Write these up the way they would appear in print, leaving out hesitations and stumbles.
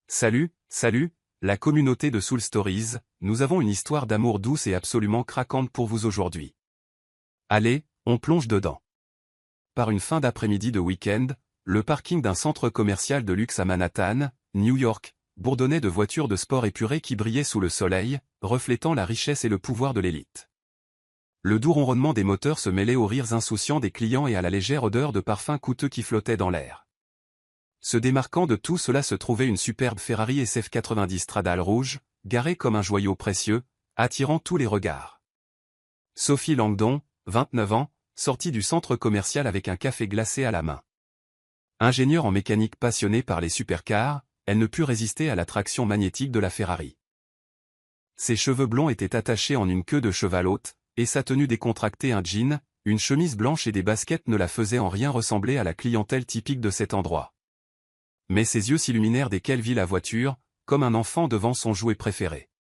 Salut, la communauté de Soul Stories, nous avons une histoire d'amour douce et absolument craquante pour vous aujourd'hui. Allez, on plonge dedans. Par une fin d'après-midi de week-end, le parking d'un centre commercial de luxe à Manhattan, New York, bourdonnait de voitures de sport épurées qui brillaient sous le soleil, reflétant la richesse et le pouvoir de l'élite. Le doux ronronnement des moteurs se mêlait aux rires insouciants des clients et à la légère odeur de parfums coûteux qui flottait dans l'air. Se démarquant de tout cela se trouvait une superbe Ferrari SF90 Stradale rouge, garée comme un joyau précieux, attirant tous les regards. Sophie Langdon, 29 ans, sortit du centre commercial avec un café glacé à la main. Ingénieure en mécanique passionnée par les supercars, elle ne put résister à l'attraction magnétique de la Ferrari. Ses cheveux blonds étaient attachés en une queue de cheval haute, et sa tenue décontractée, un jean, une chemise blanche et des baskets ne la faisaient en rien ressembler à la clientèle typique de cet endroit. Mais ses yeux s'illuminèrent dès qu'elle vit la voiture, comme un enfant devant son jouet préféré.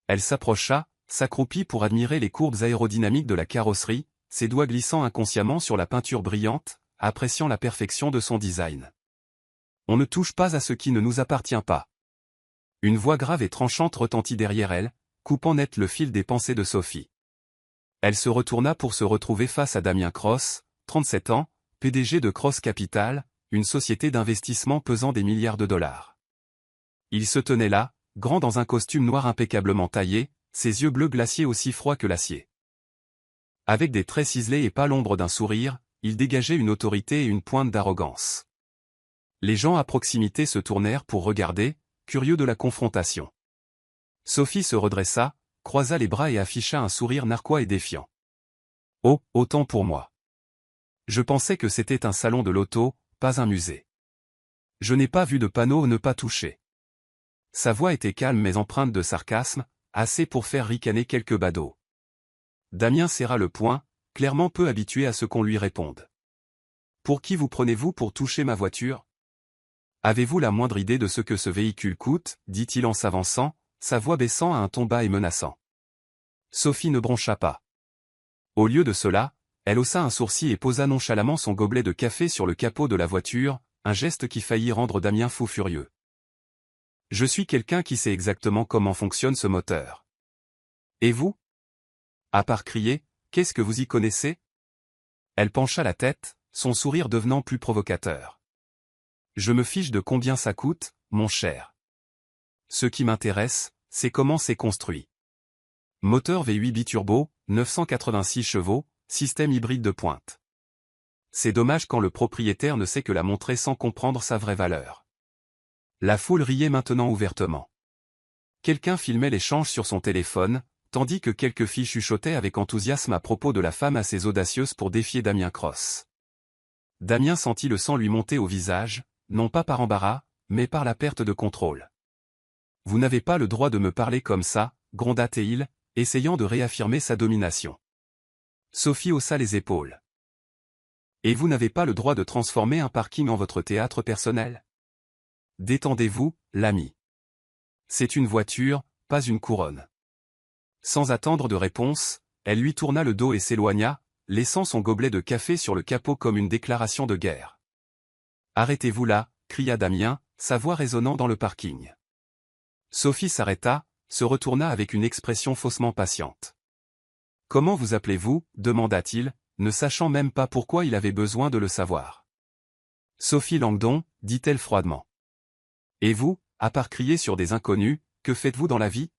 Elle s'approcha, s'accroupit pour admirer les courbes aérodynamiques de la carrosserie, ses doigts glissant inconsciemment sur la peinture brillante, appréciant la perfection de son design. On ne touche pas à ce qui ne nous appartient pas. Une voix grave et tranchante retentit derrière elle, coupant net le fil des pensées de Sophie. Elle se retourna pour se retrouver face à Damien Cross, 37 ans, PDG de Cross Capital, une société d'investissement pesant des milliards de dollars. Il se tenait là, grand dans un costume noir impeccablement taillé, ses yeux bleus glaciers aussi froids que l'acier. Avec des traits ciselés et pas l'ombre d'un sourire, il dégageait une autorité et une pointe d'arrogance. Les gens à proximité se tournèrent pour regarder, curieux de la confrontation. Sophie se redressa, croisa les bras et afficha un sourire narquois et défiant. « Oh, autant pour moi. Je pensais que c'était un salon de l'auto, pas un musée. Je n'ai pas vu de panneau ne pas toucher. » Sa voix était calme mais empreinte de sarcasme, assez pour faire ricaner quelques badauds. Damien serra le poing, clairement peu habitué à ce qu'on lui réponde. « Pour qui vous prenez-vous pour toucher ma voiture ? Avez-vous la moindre idée de ce que ce véhicule coûte ?» dit-il en s'avançant, sa voix baissant à un ton bas et menaçant. Sophie ne broncha pas. Au lieu de cela, elle haussa un sourcil et posa nonchalamment son gobelet de café sur le capot de la voiture, un geste qui faillit rendre Damien fou furieux. « Je suis quelqu'un qui sait exactement comment fonctionne ce moteur. Et vous ? À part crier, qu'est-ce que vous y connaissez ?» Elle pencha la tête, son sourire devenant plus provocateur. « Je me fiche de combien ça coûte, mon cher. Ce qui m'intéresse, c'est comment c'est construit. Moteur V8 biturbo, 986 chevaux, système hybride de pointe. C'est dommage quand le propriétaire ne sait que la montrer sans comprendre sa vraie valeur. » La foule riait maintenant ouvertement. Quelqu'un filmait l'échange sur son téléphone, tandis que quelques filles chuchotaient avec enthousiasme à propos de la femme assez audacieuse pour défier Damien Cross. Damien sentit le sang lui monter au visage, non pas par embarras, mais par la perte de contrôle. « Vous n'avez pas le droit de me parler comme ça, » gronda-t-il, essayant de réaffirmer sa domination. Sophie haussa les épaules. « Et vous n'avez pas le droit de transformer un parking en votre théâtre personnel ? Détendez-vous, l'ami. C'est une voiture, pas une couronne. » Sans attendre de réponse, elle lui tourna le dos et s'éloigna, laissant son gobelet de café sur le capot comme une déclaration de guerre. « Arrêtez-vous là » cria Damien, sa voix résonnant dans le parking. Sophie s'arrêta, se retourna avec une expression faussement patiente. « Comment vous appelez-vous » demanda-t-il, ne sachant même pas pourquoi il avait besoin de le savoir. « Sophie Langdon » dit-elle froidement. « Et vous, à part crier sur des inconnus, que faites-vous dans la vie ?»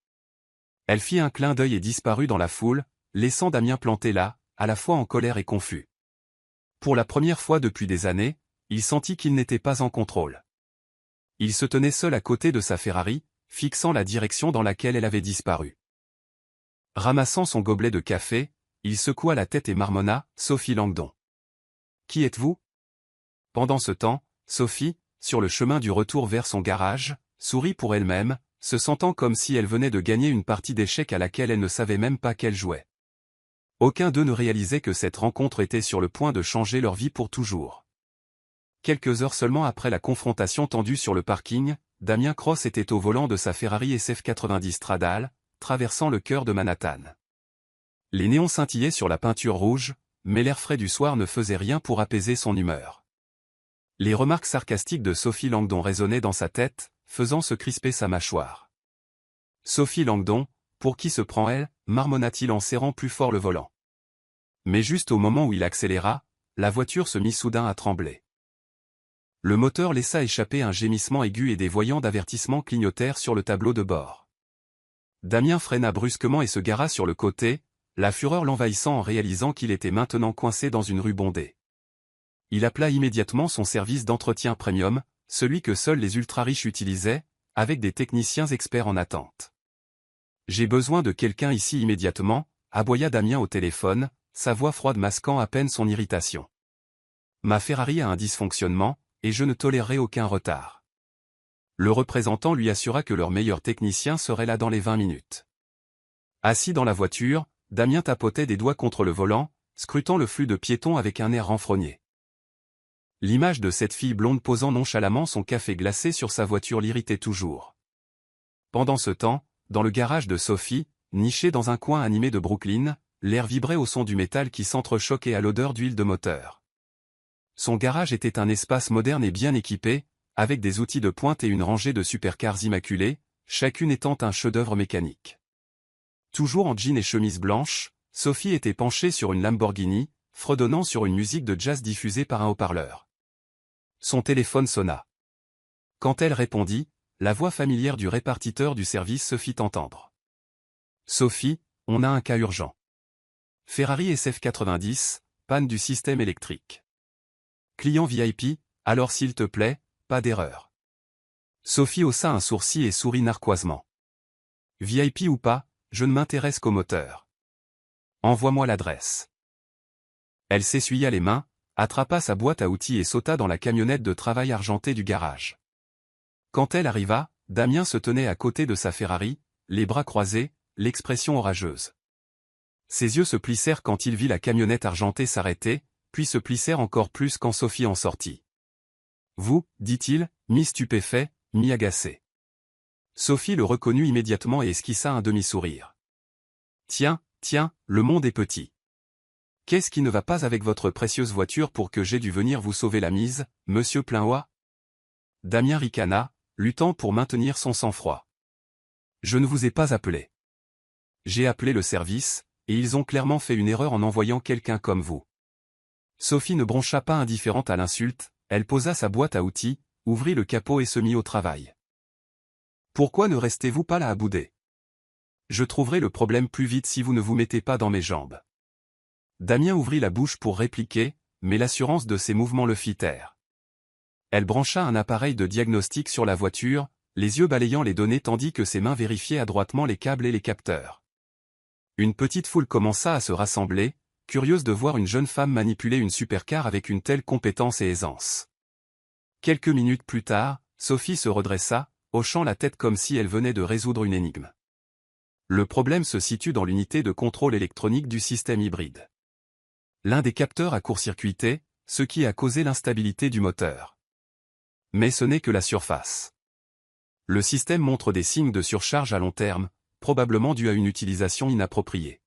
Elle fit un clin d'œil et disparut dans la foule, laissant Damien planté là, à la fois en colère et confus. Pour la première fois depuis des années, il sentit qu'il n'était pas en contrôle. Il se tenait seul à côté de sa Ferrari, fixant la direction dans laquelle elle avait disparu. Ramassant son gobelet de café, il secoua la tête et marmonna, « Sophie Langdon. Qui êtes-vous » Pendant ce temps, Sophie, sur le chemin du retour vers son garage, sourit pour elle-même, se sentant comme si elle venait de gagner une partie d'échecs à laquelle elle ne savait même pas qu'elle jouait. Aucun d'eux ne réalisait que cette rencontre était sur le point de changer leur vie pour toujours. Quelques heures seulement après la confrontation tendue sur le parking, Damien Cross était au volant de sa Ferrari SF90 Stradale, traversant le cœur de Manhattan. Les néons scintillaient sur la peinture rouge, mais l'air frais du soir ne faisait rien pour apaiser son humeur. Les remarques sarcastiques de Sophie Langdon résonnaient dans sa tête, faisant se crisper sa mâchoire. Sophie Langdon, pour qui se prend elle, marmonna-t-il en serrant plus fort le volant. Mais juste au moment où il accéléra, la voiture se mit soudain à trembler. Le moteur laissa échapper un gémissement aigu et des voyants d'avertissement clignotèrent sur le tableau de bord. Damien freina brusquement et se gara sur le côté, la fureur l'envahissant en réalisant qu'il était maintenant coincé dans une rue bondée. Il appela immédiatement son service d'entretien premium, celui que seuls les ultra-riches utilisaient, avec des techniciens experts en attente. « J'ai besoin de quelqu'un ici immédiatement », aboya Damien au téléphone, sa voix froide masquant à peine son irritation. « Ma Ferrari a un dysfonctionnement, et je ne tolérerai aucun retard. » Le représentant lui assura que leur meilleur technicien serait là dans les 20 minutes. Assis dans la voiture, Damien tapotait des doigts contre le volant, scrutant le flux de piétons avec un air renfrogné. L'image de cette fille blonde posant nonchalamment son café glacé sur sa voiture l'irritait toujours. Pendant ce temps, dans le garage de Sophie, niché dans un coin animé de Brooklyn, l'air vibrait au son du métal qui s'entrechoquait à l'odeur d'huile de moteur. Son garage était un espace moderne et bien équipé, avec des outils de pointe et une rangée de supercars immaculés, chacune étant un chef-d'œuvre mécanique. Toujours en jean et chemise blanche, Sophie était penchée sur une Lamborghini, fredonnant sur une musique de jazz diffusée par un haut-parleur. Son téléphone sonna. Quand elle répondit, la voix familière du répartiteur du service se fit entendre. « Sophie, on a un cas urgent. Ferrari SF90, panne du système électrique. Client VIP, alors s'il te plaît, pas d'erreur. » Sophie haussa un sourcil et sourit narquoisement. « VIP ou pas, je ne m'intéresse qu'au moteur. Envoie-moi l'adresse. » Elle s'essuya les mains, attrapa sa boîte à outils et sauta dans la camionnette de travail argentée du garage. Quand elle arriva, Damien se tenait à côté de sa Ferrari, les bras croisés, l'expression orageuse. Ses yeux se plissèrent quand il vit la camionnette argentée s'arrêter, puis se plissèrent encore plus quand Sophie en sortit. « Vous, dit-il, mi-stupéfait, mi-agacé. » Sophie le reconnut immédiatement et esquissa un demi-sourire. « Tiens, le monde est petit. Qu'est-ce qui ne va pas avec votre précieuse voiture pour que j'aie dû venir vous sauver la mise, monsieur Plainhois ?» Damien ricana, luttant pour maintenir son sang-froid. « Je ne vous ai pas appelé. J'ai appelé le service, et ils ont clairement fait une erreur en envoyant quelqu'un comme vous. » Sophie ne broncha pas indifférente à l'insulte, elle posa sa boîte à outils, ouvrit le capot et se mit au travail. « Pourquoi ne restez-vous pas là à bouder? Je trouverai le problème plus vite si vous ne vous mettez pas dans mes jambes. » Damien ouvrit la bouche pour répliquer, mais l'assurance de ses mouvements le fit taire. Elle brancha un appareil de diagnostic sur la voiture, les yeux balayant les données tandis que ses mains vérifiaient adroitement les câbles et les capteurs. Une petite foule commença à se rassembler, curieuse de voir une jeune femme manipuler une supercar avec une telle compétence et aisance. Quelques minutes plus tard, Sophie se redressa, hochant la tête comme si elle venait de résoudre une énigme. Le problème se situe dans l'unité de contrôle électronique du système hybride. L'un des capteurs a court-circuité, ce qui a causé l'instabilité du moteur. Mais ce n'est que la surface. Le système montre des signes de surcharge à long terme, probablement dû à une utilisation inappropriée.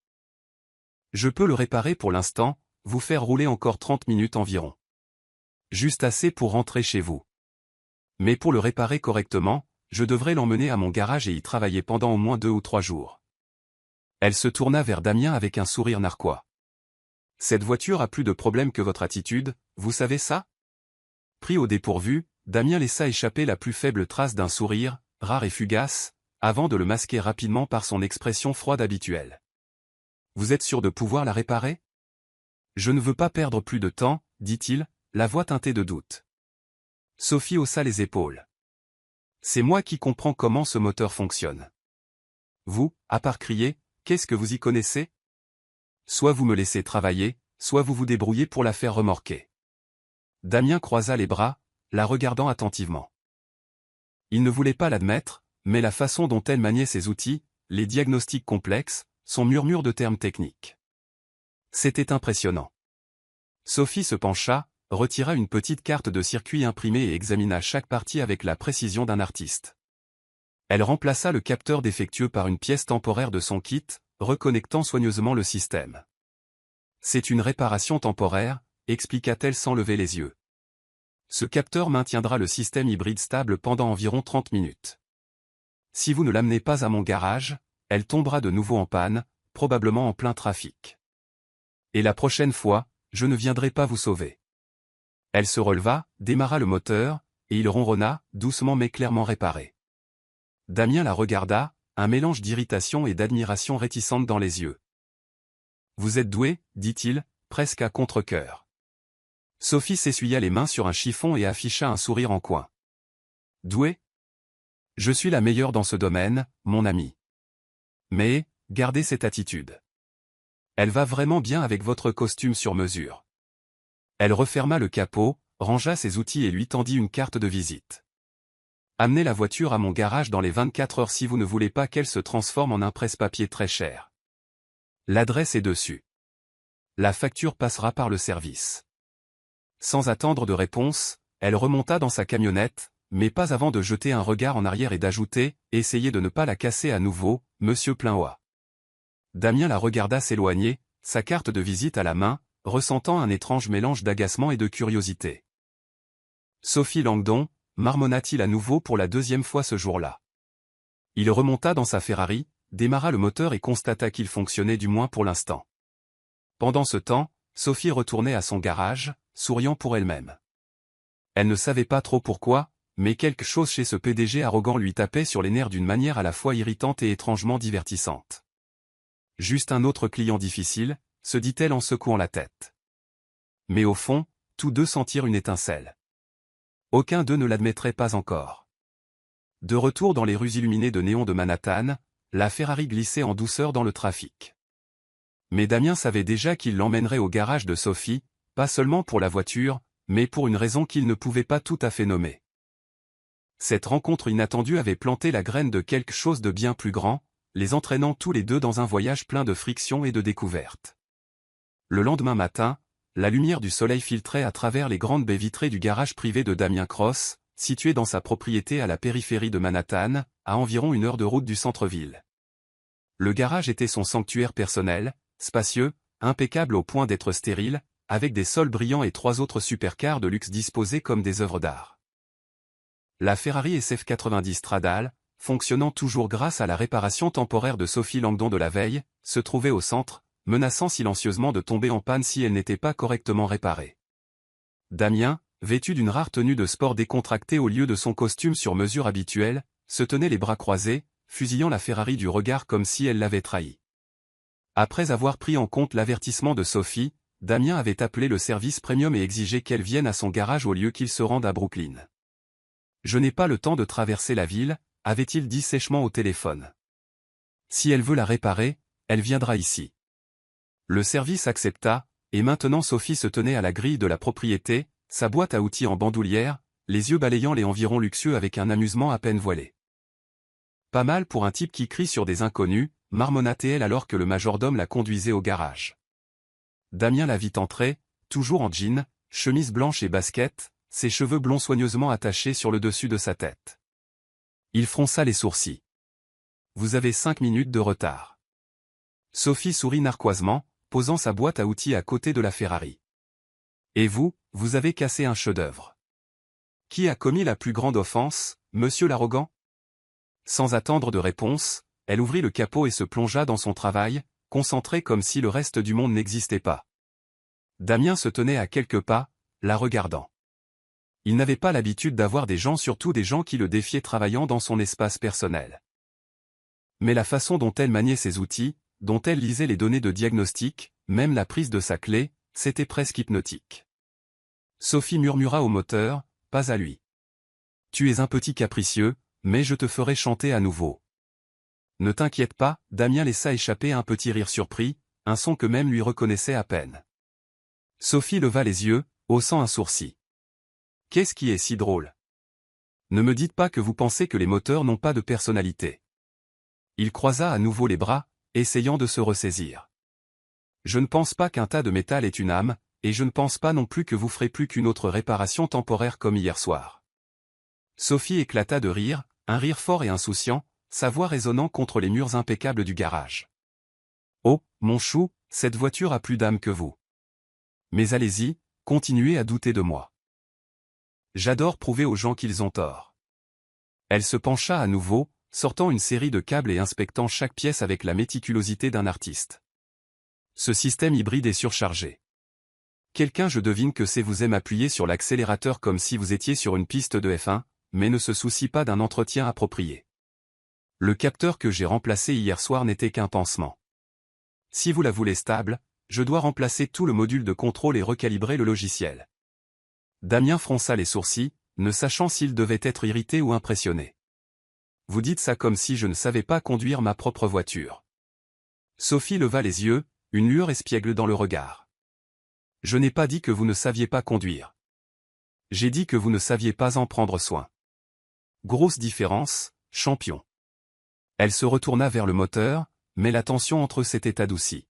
Je peux le réparer pour l'instant, vous faire rouler encore 30 minutes environ. Juste assez pour rentrer chez vous. Mais pour le réparer correctement, je devrais l'emmener à mon garage et y travailler pendant au moins 2 ou 3 jours. Elle se tourna vers Damien avec un sourire narquois. Cette voiture a plus de problèmes que votre attitude, vous savez ça? Pris au dépourvu, Damien laissa échapper la plus faible trace d'un sourire, rare et fugace, avant de le masquer rapidement par son expression froide habituelle. Vous êtes sûr de pouvoir la réparer? Je ne veux pas perdre plus de temps, dit-il, la voix teintée de doute. Sophie haussa les épaules. C'est moi qui comprends comment ce moteur fonctionne. Vous, à part crier, qu'est-ce que vous y connaissez? Soit vous me laissez travailler, soit vous vous débrouillez pour la faire remorquer. Damien croisa les bras, la regardant attentivement. Il ne voulait pas l'admettre, mais la façon dont elle maniait ses outils, les diagnostics complexes, son murmure de termes techniques. C'était impressionnant. Sophie se pencha, retira une petite carte de circuit imprimée et examina chaque partie avec la précision d'un artiste. Elle remplaça le capteur défectueux par une pièce temporaire de son kit, reconnectant soigneusement le système. C'est une réparation temporaire, expliqua-t-elle sans lever les yeux. Ce capteur maintiendra le système hybride stable pendant environ 30 minutes. Si vous ne l'amenez pas à mon garage, elle tombera de nouveau en panne, probablement en plein trafic. Et la prochaine fois, je ne viendrai pas vous sauver. Elle se releva, démarra le moteur, et il ronronna, doucement mais clairement réparé. Damien la regarda, un mélange d'irritation et d'admiration réticente dans les yeux. « Vous êtes doué, dit-il, presque à contre-cœur. » Sophie s'essuya les mains sur un chiffon et afficha un sourire en coin. « Doué ? Je suis la meilleure dans ce domaine, mon ami. Mais, gardez cette attitude. Elle va vraiment bien avec votre costume sur mesure. » Elle referma le capot, rangea ses outils et lui tendit une carte de visite. « Amenez la voiture à mon garage dans les 24 heures si vous ne voulez pas qu'elle se transforme en un presse-papier très cher. L'adresse est dessus. La facture passera par le service. » Sans attendre de réponse, elle remonta dans sa camionnette, mais pas avant de jeter un regard en arrière et d'ajouter « Essayez de ne pas la casser à nouveau, monsieur Plainhoa. » Damien la regarda s'éloigner, sa carte de visite à la main, ressentant un étrange mélange d'agacement et de curiosité. « Sophie Langdon » marmonna-t-il à nouveau pour la deuxième fois ce jour-là. Il remonta dans sa Ferrari, démarra le moteur et constata qu'il fonctionnait du moins pour l'instant. Pendant ce temps, Sophie retournait à son garage, souriant pour elle-même. Elle ne savait pas trop pourquoi, mais quelque chose chez ce PDG arrogant lui tapait sur les nerfs d'une manière à la fois irritante et étrangement divertissante. Juste un autre client difficile, se dit-elle en secouant la tête. Mais au fond, tous deux sentirent une étincelle. Aucun d'eux ne l'admettrait pas encore. De retour dans les rues illuminées de néon de Manhattan, la Ferrari glissait en douceur dans le trafic. Mais Damien savait déjà qu'il l'emmènerait au garage de Sophie, pas seulement pour la voiture, mais pour une raison qu'il ne pouvait pas tout à fait nommer. Cette rencontre inattendue avait planté la graine de quelque chose de bien plus grand, les entraînant tous les deux dans un voyage plein de frictions et de découvertes. Le lendemain matin, la lumière du soleil filtrait à travers les grandes baies vitrées du garage privé de Damien Cross, situé dans sa propriété à la périphérie de Manhattan, à environ 1 heure de route du centre-ville. Le garage était son sanctuaire personnel, spacieux, impeccable au point d'être stérile, avec des sols brillants et 3 autres supercars de luxe disposés comme des œuvres d'art. La Ferrari SF90 Stradale, fonctionnant toujours grâce à la réparation temporaire de Sophie Langdon de la veille, se trouvait au centre, menaçant silencieusement de tomber en panne si elle n'était pas correctement réparée. Damien, vêtu d'une rare tenue de sport décontractée au lieu de son costume sur mesure habituel, se tenait les bras croisés, fusillant la Ferrari du regard comme si elle l'avait trahi. Après avoir pris en compte l'avertissement de Sophie, Damien avait appelé le service premium et exigé qu'elle vienne à son garage au lieu qu'il se rende à Brooklyn. « Je n'ai pas le temps de traverser la ville », avait-il dit sèchement au téléphone. « Si elle veut la réparer, elle viendra ici. » Le service accepta, et maintenant Sophie se tenait à la grille de la propriété, sa boîte à outils en bandoulière, les yeux balayant les environs luxueux avec un amusement à peine voilé. « Pas mal pour un type qui crie sur des inconnus », marmonna-t-elle alors que le majordome la conduisait au garage. Damien la vit entrer, toujours en jean, chemise blanche et basket, ses cheveux blonds soigneusement attachés sur le dessus de sa tête. Il fronça les sourcils. « Vous avez 5 minutes de retard. » Sophie sourit narquoisement, posant sa boîte à outils à côté de la Ferrari. « Et vous, vous avez cassé un chef-d'œuvre. Qui a commis la plus grande offense, monsieur l'arrogant ?» Sans attendre de réponse, elle ouvrit le capot et se plongea dans son travail, concentrée comme si le reste du monde n'existait pas. Damien se tenait à quelques pas, la regardant. Il n'avait pas l'habitude d'avoir des gens, surtout des gens qui le défiaient travaillant dans son espace personnel. Mais la façon dont elle maniait ses outils, dont elle lisait les données de diagnostic, même la prise de sa clé, c'était presque hypnotique. Sophie murmura au moteur, pas à lui. « Tu es un petit capricieux, mais je te ferai chanter à nouveau. » Ne t'inquiète pas, Damien laissa échapper un petit rire surpris, un son que même lui reconnaissait à peine. Sophie leva les yeux, haussant un sourcil. « Qu'est-ce qui est si drôle? Ne me dites pas que vous pensez que les moteurs n'ont pas de personnalité. » Il croisa à nouveau les bras, essayant de se ressaisir. « Je ne pense pas qu'un tas de métal ait une âme, et je ne pense pas non plus que vous ferez plus qu'une autre réparation temporaire comme hier soir. » Sophie éclata de rire, un rire fort et insouciant, sa voix résonnant contre les murs impeccables du garage. « Oh, mon chou, cette voiture a plus d'âme que vous. Mais allez-y, continuez à douter de moi. J'adore prouver aux gens qu'ils ont tort. Elle se pencha à nouveau, sortant une série de câbles et inspectant chaque pièce avec la méticulosité d'un artiste. Ce système hybride est surchargé. Quelqu'un, je devine que c'est, vous aime appuyer sur l'accélérateur comme si vous étiez sur une piste de F1, mais ne se soucie pas d'un entretien approprié. Le capteur que j'ai remplacé hier soir n'était qu'un pansement. Si vous la voulez stable, je dois remplacer tout le module de contrôle et recalibrer le logiciel. Damien fronça les sourcils, ne sachant s'il devait être irrité ou impressionné. Vous dites ça comme si je ne savais pas conduire ma propre voiture. Sophie leva les yeux, une lueur espiègle dans le regard. Je n'ai pas dit que vous ne saviez pas conduire. J'ai dit que vous ne saviez pas en prendre soin. Grosse différence, champion. Elle se retourna vers le moteur, mais la tension entre eux s'était adoucie.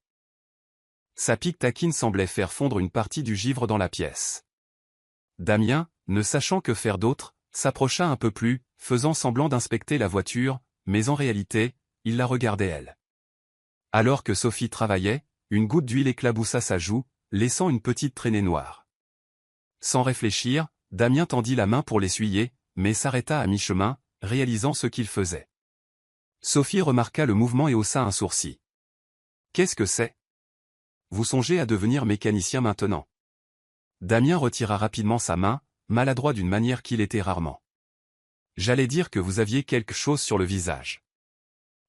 Sa pique taquine semblait faire fondre une partie du givre dans la pièce. Damien, ne sachant que faire d'autre, s'approcha un peu plus, faisant semblant d'inspecter la voiture, mais en réalité, il la regardait elle. Alors que Sophie travaillait, une goutte d'huile éclaboussa sa joue, laissant une petite traînée noire. Sans réfléchir, Damien tendit la main pour l'essuyer, mais s'arrêta à mi-chemin, réalisant ce qu'il faisait. Sophie remarqua le mouvement et haussa un sourcil. « Qu'est-ce que c'est ? Vous songez à devenir mécanicien maintenant ?» Damien retira rapidement sa main, maladroit d'une manière qu'il était rarement. « J'allais dire que vous aviez quelque chose sur le visage. »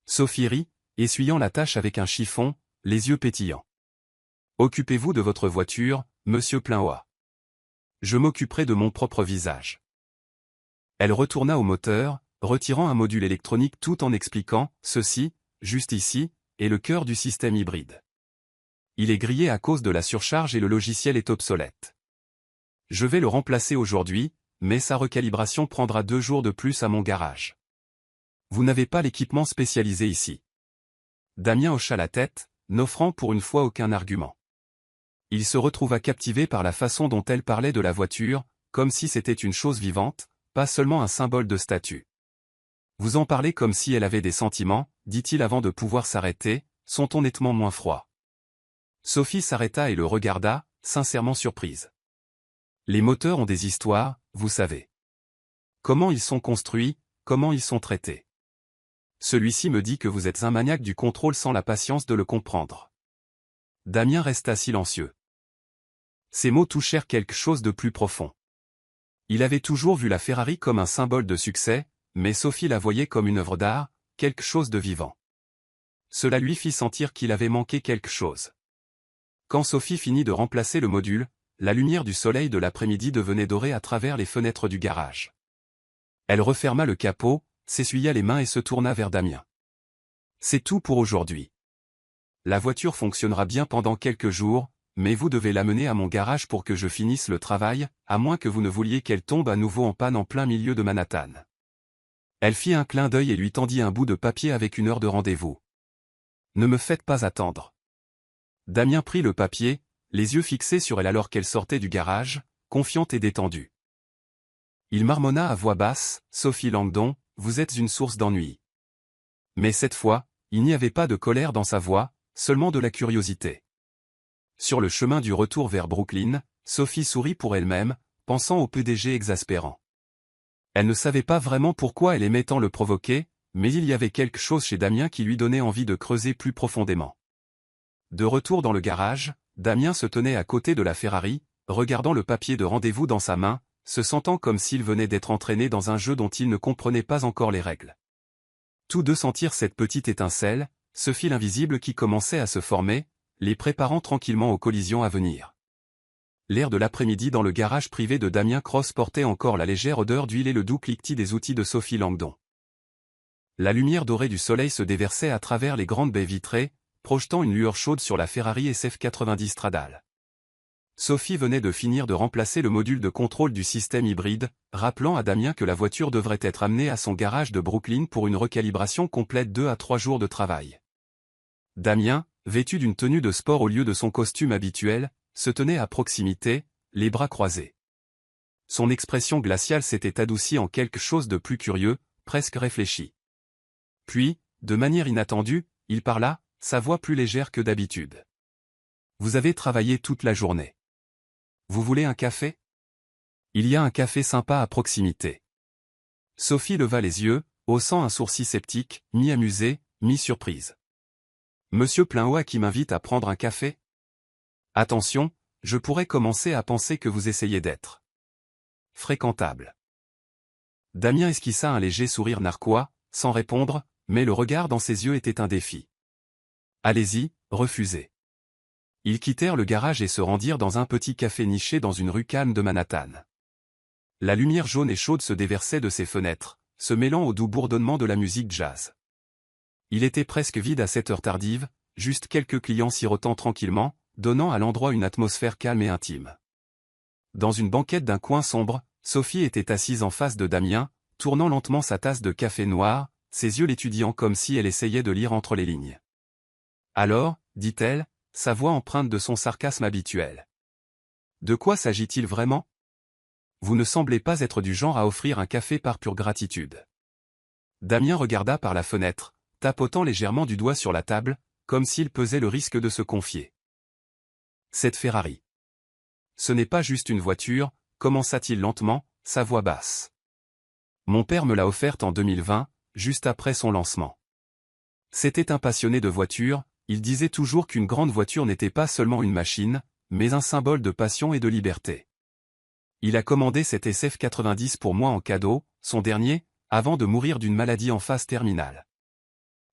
Sophie rit, essuyant la tache avec un chiffon, les yeux pétillants. « Occupez-vous de votre voiture, monsieur Plainhoa. Je m'occuperai de mon propre visage. » Elle retourna au moteur, retirant un module électronique tout en expliquant « Ceci, juste ici, est le cœur du système hybride. Il est grillé à cause de la surcharge et le logiciel est obsolète. Je vais le remplacer aujourd'hui, mais sa recalibration prendra 2 jours de plus à mon garage. Vous n'avez pas l'équipement spécialisé ici. » Damien hocha la tête, n'offrant pour une fois aucun argument. Il se retrouva captivé par la façon dont elle parlait de la voiture, comme si c'était une chose vivante, pas seulement un symbole de statut. « Vous en parlez comme si elle avait des sentiments, » dit-il avant de pouvoir s'arrêter, son ton nettement moins froid. Sophie s'arrêta et le regarda, sincèrement surprise. « Les moteurs ont des histoires, vous savez. Comment ils sont construits, comment ils sont traités. Celui-ci me dit que vous êtes un maniaque du contrôle sans la patience de le comprendre. » Damien resta silencieux. Ces mots touchèrent quelque chose de plus profond. Il avait toujours vu la Ferrari comme un symbole de succès, mais Sophie la voyait comme une œuvre d'art, quelque chose de vivant. Cela lui fit sentir qu'il avait manqué quelque chose. Quand Sophie finit de remplacer le module, la lumière du soleil de l'après-midi devenait dorée à travers les fenêtres du garage. Elle referma le capot, s'essuya les mains et se tourna vers Damien. « C'est tout pour aujourd'hui. La voiture fonctionnera bien pendant quelques jours, mais vous devez l'amener à mon garage pour que je finisse le travail, à moins que vous ne vouliez qu'elle tombe à nouveau en panne en plein milieu de Manhattan. » Elle fit un clin d'œil et lui tendit un bout de papier avec une heure de rendez-vous. « Ne me faites pas attendre. » Damien prit le papier, les yeux fixés sur elle alors qu'elle sortait du garage, confiante et détendue. Il marmonna à voix basse, « Sophie Langdon, vous êtes une source d'ennui. » Mais cette fois, il n'y avait pas de colère dans sa voix, seulement de la curiosité. Sur le chemin du retour vers Brooklyn, Sophie sourit pour elle-même, pensant au PDG exaspérant. Elle ne savait pas vraiment pourquoi elle aimait tant le provoquer, mais il y avait quelque chose chez Damien qui lui donnait envie de creuser plus profondément. De retour dans le garage, Damien se tenait à côté de la Ferrari, regardant le papier de rendez-vous dans sa main, se sentant comme s'il venait d'être entraîné dans un jeu dont il ne comprenait pas encore les règles. Tous deux sentirent cette petite étincelle, ce fil invisible qui commençait à se former, les préparant tranquillement aux collisions à venir. L'air de l'après-midi dans le garage privé de Damien Cross portait encore la légère odeur d'huile et le doux cliquetis des outils de Sophie Langdon. La lumière dorée du soleil se déversait à travers les grandes baies vitrées, projetant une lueur chaude sur la Ferrari SF90 Stradale. Sophie venait de finir de remplacer le module de contrôle du système hybride, rappelant à Damien que la voiture devrait être amenée à son garage de Brooklyn pour une recalibration complète 2 à 3 jours de travail. Damien, vêtu d'une tenue de sport au lieu de son costume habituel, se tenait à proximité, les bras croisés. Son expression glaciale s'était adoucie en quelque chose de plus curieux, presque réfléchi. Puis, de manière inattendue, il parla, sa voix plus légère que d'habitude. « Vous avez travaillé toute la journée. Vous voulez un café ? Il y a un café sympa à proximité. Sophie leva les yeux, haussant un sourcil sceptique, mi-amusé, mi-surprise. Monsieur Plainhoa qui m'invite à prendre un café? Attention, je pourrais commencer à penser que vous essayez d'être fréquentable. Damien esquissa un léger sourire narquois, sans répondre, mais le regard dans ses yeux était un défi. Allez-y, refusez. Ils quittèrent le garage et se rendirent dans un petit café niché dans une rue calme de Manhattan. La lumière jaune et chaude se déversait de ses fenêtres, se mêlant au doux bourdonnement de la musique jazz. Il était presque vide à cette heure tardive, juste quelques clients sirotant tranquillement, donnant à l'endroit une atmosphère calme et intime. Dans une banquette d'un coin sombre, Sophie était assise en face de Damien, tournant lentement sa tasse de café noir, ses yeux l'étudiant comme si elle essayait de lire entre les lignes. Alors, dit-elle, sa voix empreinte de son sarcasme habituel. De quoi s'agit-il vraiment? Vous ne semblez pas être du genre à offrir un café par pure gratitude. Damien regarda par la fenêtre, tapotant légèrement du doigt sur la table, comme s'il pesait le risque de se confier. Cette Ferrari. Ce n'est pas juste une voiture, commença-t-il lentement, sa voix basse. Mon père me l'a offerte en 2020, juste après son lancement. C'était un passionné de voitures, il disait toujours qu'une grande voiture n'était pas seulement une machine, mais un symbole de passion et de liberté. Il a commandé cet SF90 pour moi en cadeau, son dernier, avant de mourir d'une maladie en phase terminale.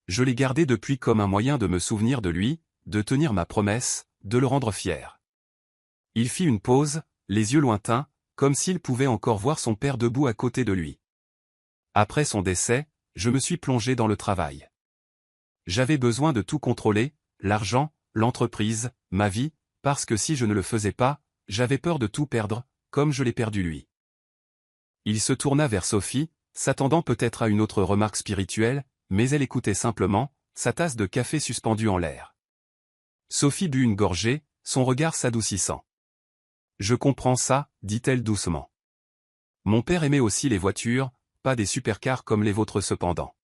Je l'ai gardé depuis comme un moyen de me souvenir de lui, de tenir ma promesse, de le rendre fier. Il fit une pause, les yeux lointains, comme s'il pouvait encore voir son père debout à côté de lui. Après son décès, je me suis plongé dans le travail. J'avais besoin de tout contrôler, l'argent, l'entreprise, ma vie, parce que si je ne le faisais pas, j'avais peur de tout perdre, comme je l'ai perdu lui. Il se tourna vers Sophie, s'attendant peut-être à une autre remarque spirituelle, mais elle écoutait simplement, sa tasse de café suspendue en l'air. Sophie but une gorgée, son regard s'adoucissant. Je comprends ça, dit-elle doucement. Mon père aimait aussi les voitures, pas des supercars comme les vôtres cependant.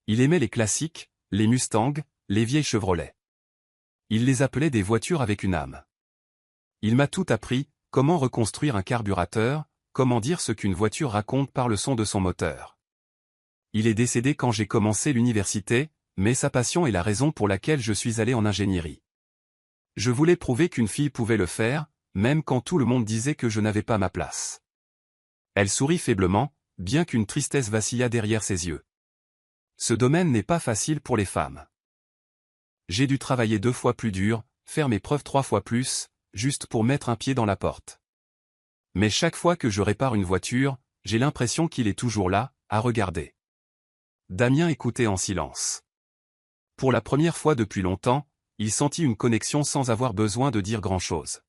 Il aimait les classiques, les Mustangs, les vieilles Chevrolet. Il les appelait des voitures avec une âme. Il m'a tout appris, comment reconstruire un carburateur, comment dire ce qu'une voiture raconte par le son de son moteur. Il est décédé quand j'ai commencé l'université, mais sa passion est la raison pour laquelle je suis allé en ingénierie. Je voulais prouver qu'une fille pouvait le faire, même quand tout le monde disait que je n'avais pas ma place. Elle sourit faiblement, bien qu'une tristesse vacilla derrière ses yeux. Ce domaine n'est pas facile pour les femmes. J'ai dû travailler 2 fois plus dur, faire mes preuves 3 fois plus, juste pour mettre un pied dans la porte. Mais chaque fois que je répare une voiture, j'ai l'impression qu'il est toujours là, à regarder. Damien écoutait en silence. Pour la première fois depuis longtemps, il sentit une connexion sans avoir besoin de dire grand-chose.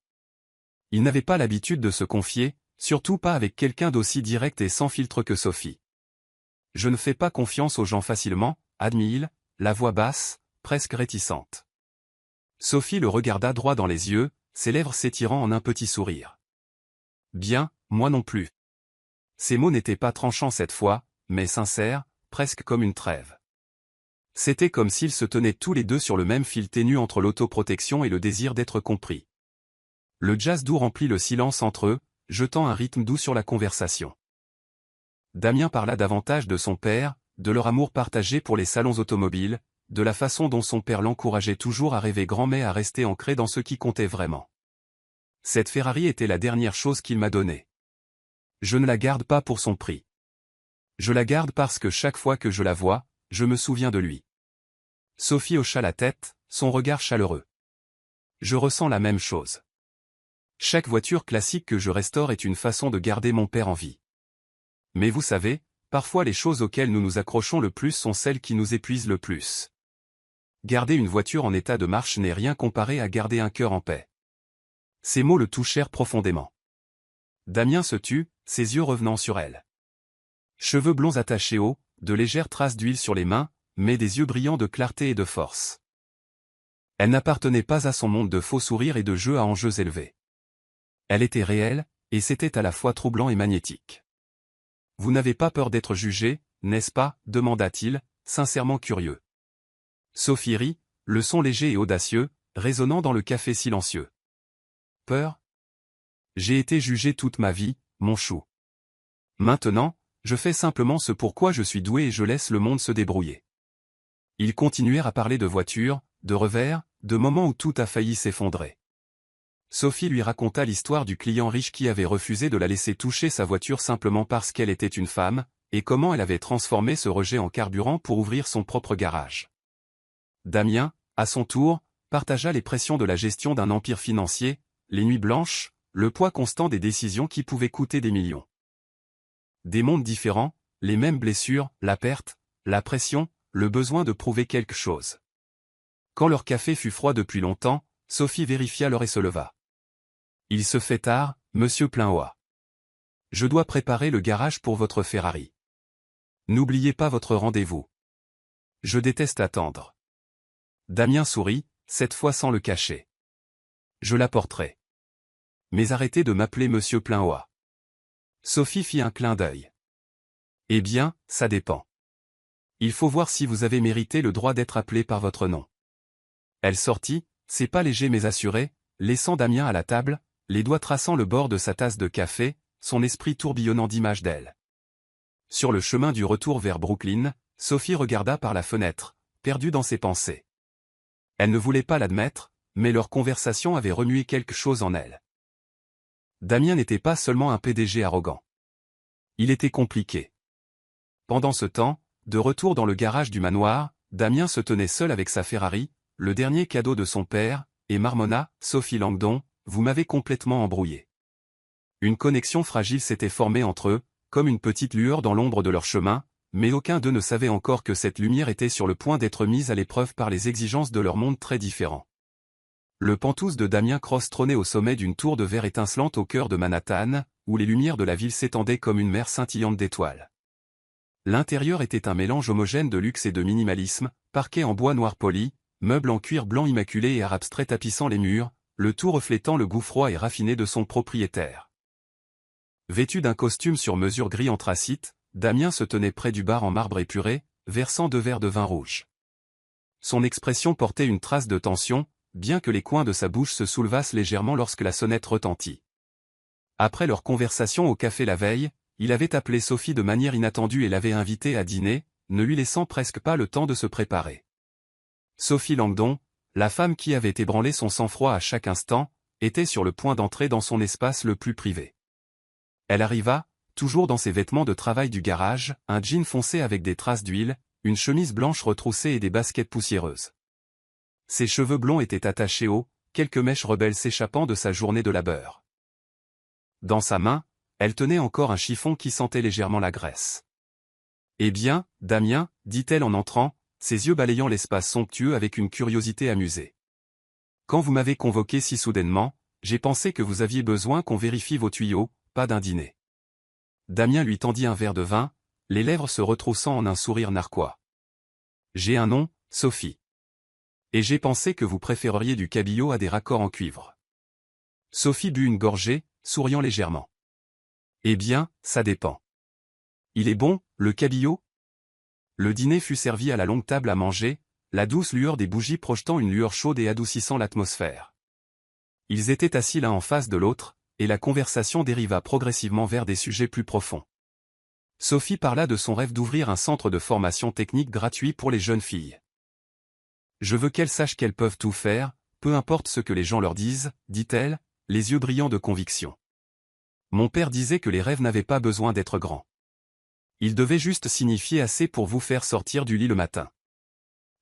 Il n'avait pas l'habitude de se confier, surtout pas avec quelqu'un d'aussi direct et sans filtre que Sophie. Je ne fais pas confiance aux gens facilement, admit-il, la voix basse, presque réticente. Sophie le regarda droit dans les yeux, ses lèvres s'étirant en un petit sourire. Bien, moi non plus. Ces mots n'étaient pas tranchants cette fois, mais sincères, presque comme une trêve. C'était comme s'ils se tenaient tous les deux sur le même fil ténu entre l'autoprotection et le désir d'être compris. Le jazz doux remplit le silence entre eux, jetant un rythme doux sur la conversation. Damien parla davantage de son père, de leur amour partagé pour les salons automobiles, de la façon dont son père l'encourageait toujours à rêver grand mais à rester ancré dans ce qui comptait vraiment. Cette Ferrari était la dernière chose qu'il m'a donnée. Je ne la garde pas pour son prix. Je la garde parce que chaque fois que je la vois, je me souviens de lui. Sophie hocha la tête, son regard chaleureux. Je ressens la même chose. Chaque voiture classique que je restaure est une façon de garder mon père en vie. Mais vous savez, parfois les choses auxquelles nous nous accrochons le plus sont celles qui nous épuisent le plus. Garder une voiture en état de marche n'est rien comparé à garder un cœur en paix. Ces mots le touchèrent profondément. Damien se tut, ses yeux revenant sur elle. Cheveux blonds attachés haut, de légères traces d'huile sur les mains, mais des yeux brillants de clarté et de force. Elle n'appartenait pas à son monde de faux sourires et de jeux à enjeux élevés. Elle était réelle, et c'était à la fois troublant et magnétique. « Vous n'avez pas peur d'être jugé, n'est-ce pas » demanda-t-il, sincèrement curieux. Sophie rit, le son léger et audacieux, résonnant dans le café silencieux. Peur ? J'ai été jugé toute ma vie, mon chou. Maintenant, je fais simplement ce pourquoi je suis doué et je laisse le monde se débrouiller. » Ils continuèrent à parler de voitures, de revers, de moments où tout a failli s'effondrer. Sophie lui raconta l'histoire du client riche qui avait refusé de la laisser toucher sa voiture simplement parce qu'elle était une femme, et comment elle avait transformé ce rejet en carburant pour ouvrir son propre garage. Damien, à son tour, partagea les pressions de la gestion d'un empire financier, les nuits blanches, le poids constant des décisions qui pouvaient coûter des millions. Des mondes différents, les mêmes blessures, la perte, la pression, le besoin de prouver quelque chose. Quand leur café fut froid depuis longtemps, Sophie vérifia l'heure et se leva. « Il se fait tard, monsieur Plainhoa. Je dois préparer le garage pour votre Ferrari. N'oubliez pas votre rendez-vous. Je déteste attendre. » Damien sourit, cette fois sans le cacher. « Je l'apporterai. Mais arrêtez de m'appeler monsieur Plainhoa. » Sophie fit un clin d'œil. « Eh bien, ça dépend. Il faut voir si vous avez mérité le droit d'être appelé par votre nom. » Elle sortit, c'est pas léger mais assuré, laissant Damien à la table, les doigts traçant le bord de sa tasse de café, son esprit tourbillonnant d'images d'elle. Sur le chemin du retour vers Brooklyn, Sophie regarda par la fenêtre, perdue dans ses pensées. Elle ne voulait pas l'admettre, mais leur conversation avait remué quelque chose en elle. Damien n'était pas seulement un PDG arrogant. Il était compliqué. Pendant ce temps, de retour dans le garage du manoir, Damien se tenait seul avec sa Ferrari, le dernier cadeau de son père, et marmonna, « Sophie Langdon, vous m'avez complètement embrouillé. » Une connexion fragile s'était formée entre eux, comme une petite lueur dans l'ombre de leur chemin, mais aucun d'eux ne savait encore que cette lumière était sur le point d'être mise à l'épreuve par les exigences de leur monde très différent. Le Penthouse de Damien Cross trônait au sommet d'une tour de verre étincelante au cœur de Manhattan, où les lumières de la ville s'étendaient comme une mer scintillante d'étoiles. L'intérieur était un mélange homogène de luxe et de minimalisme, parquet en bois noir poli, meubles en cuir blanc immaculé et art abstrait tapissant les murs, le tout reflétant le goût froid et raffiné de son propriétaire. Vêtu d'un costume sur mesure gris anthracite, Damien se tenait près du bar en marbre épuré, versant 2 verres de vin rouge. Son expression portait une trace de tension, bien que les coins de sa bouche se soulevassent légèrement lorsque la sonnette retentit. Après leur conversation au café la veille, il avait appelé Sophie de manière inattendue et l'avait invitée à dîner, ne lui laissant presque pas le temps de se préparer. Sophie Langdon, la femme qui avait ébranlé son sang-froid à chaque instant, était sur le point d'entrer dans son espace le plus privé. Elle arriva, toujours dans ses vêtements de travail du garage, un jean foncé avec des traces d'huile, une chemise blanche retroussée et des baskets poussiéreuses. Ses cheveux blonds étaient attachés haut, quelques mèches rebelles s'échappant de sa journée de labeur. Dans sa main, elle tenait encore un chiffon qui sentait légèrement la graisse. « Eh bien, Damien, » dit-elle en entrant, ses yeux balayant l'espace somptueux avec une curiosité amusée. « Quand vous m'avez convoqué si soudainement, j'ai pensé que vous aviez besoin qu'on vérifie vos tuyaux, pas d'un dîner. » Damien lui tendit un verre de vin, les lèvres se retroussant en un sourire narquois. « J'ai un nom, Sophie. Et j'ai pensé que vous préféreriez du cabillaud à des raccords en cuivre. » Sophie but une gorgée, souriant légèrement. « Eh bien, ça dépend. Il est bon, le cabillaud ?» Le dîner fut servi à la longue table à manger, la douce lueur des bougies projetant une lueur chaude et adoucissant l'atmosphère. Ils étaient assis l'un en face de l'autre, et la conversation dériva progressivement vers des sujets plus profonds. Sophie parla de son rêve d'ouvrir un centre de formation technique gratuit pour les jeunes filles. « Je veux qu'elles sachent qu'elles peuvent tout faire, peu importe ce que les gens leur disent, » dit-elle, les yeux brillants de conviction. « Mon père disait que les rêves n'avaient pas besoin d'être grands. Ils devaient juste signifier assez pour vous faire sortir du lit le matin.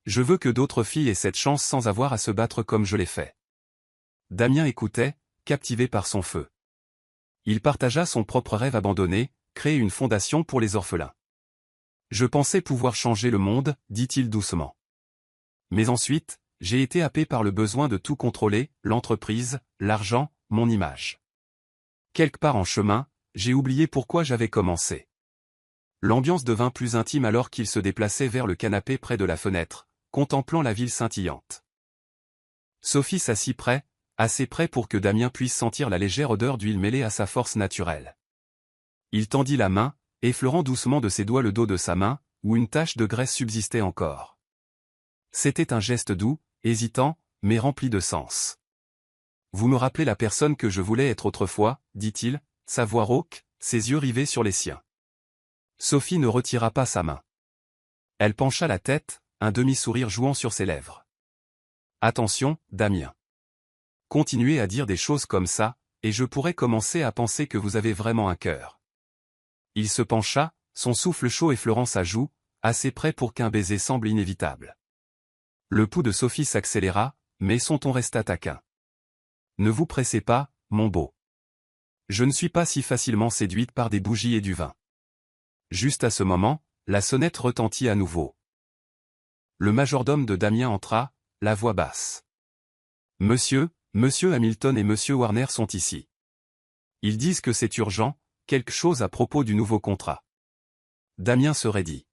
Je veux que d'autres filles aient cette chance sans avoir à se battre comme je l'ai fait. » Damien écoutait, captivé par son feu. Il partagea son propre rêve abandonné, créer une fondation pour les orphelins. « Je pensais pouvoir changer le monde, » dit-il doucement. « Mais ensuite, j'ai été happé par le besoin de tout contrôler, l'entreprise, l'argent, mon image. Quelque part en chemin, j'ai oublié pourquoi j'avais commencé. » L'ambiance devint plus intime alors qu'il se déplaçait vers le canapé près de la fenêtre, contemplant la ville scintillante. Sophie s'assit près, assez près pour que Damien puisse sentir la légère odeur d'huile mêlée à sa force naturelle. Il tendit la main, effleurant doucement de ses doigts le dos de sa main, où une tache de graisse subsistait encore. C'était un geste doux, hésitant, mais rempli de sens. « Vous me rappelez la personne que je voulais être autrefois, » dit-il, sa voix rauque, ses yeux rivés sur les siens. Sophie ne retira pas sa main. Elle pencha la tête, un demi-sourire jouant sur ses lèvres. Attention, Damien. Continuez à dire des choses comme ça, et je pourrais commencer à penser que vous avez vraiment un cœur. Il se pencha, son souffle chaud effleurant sa joue, assez près pour qu'un baiser semble inévitable. Le pouls de Sophie s'accéléra, mais son ton resta taquin. Ne vous pressez pas, mon beau. Je ne suis pas si facilement séduite par des bougies et du vin. Juste à ce moment, la sonnette retentit à nouveau. Le majordome de Damien entra, la voix basse. Monsieur Hamilton et Monsieur Warner sont ici. Ils disent que c'est urgent, quelque chose à propos du nouveau contrat. Damien se raidit.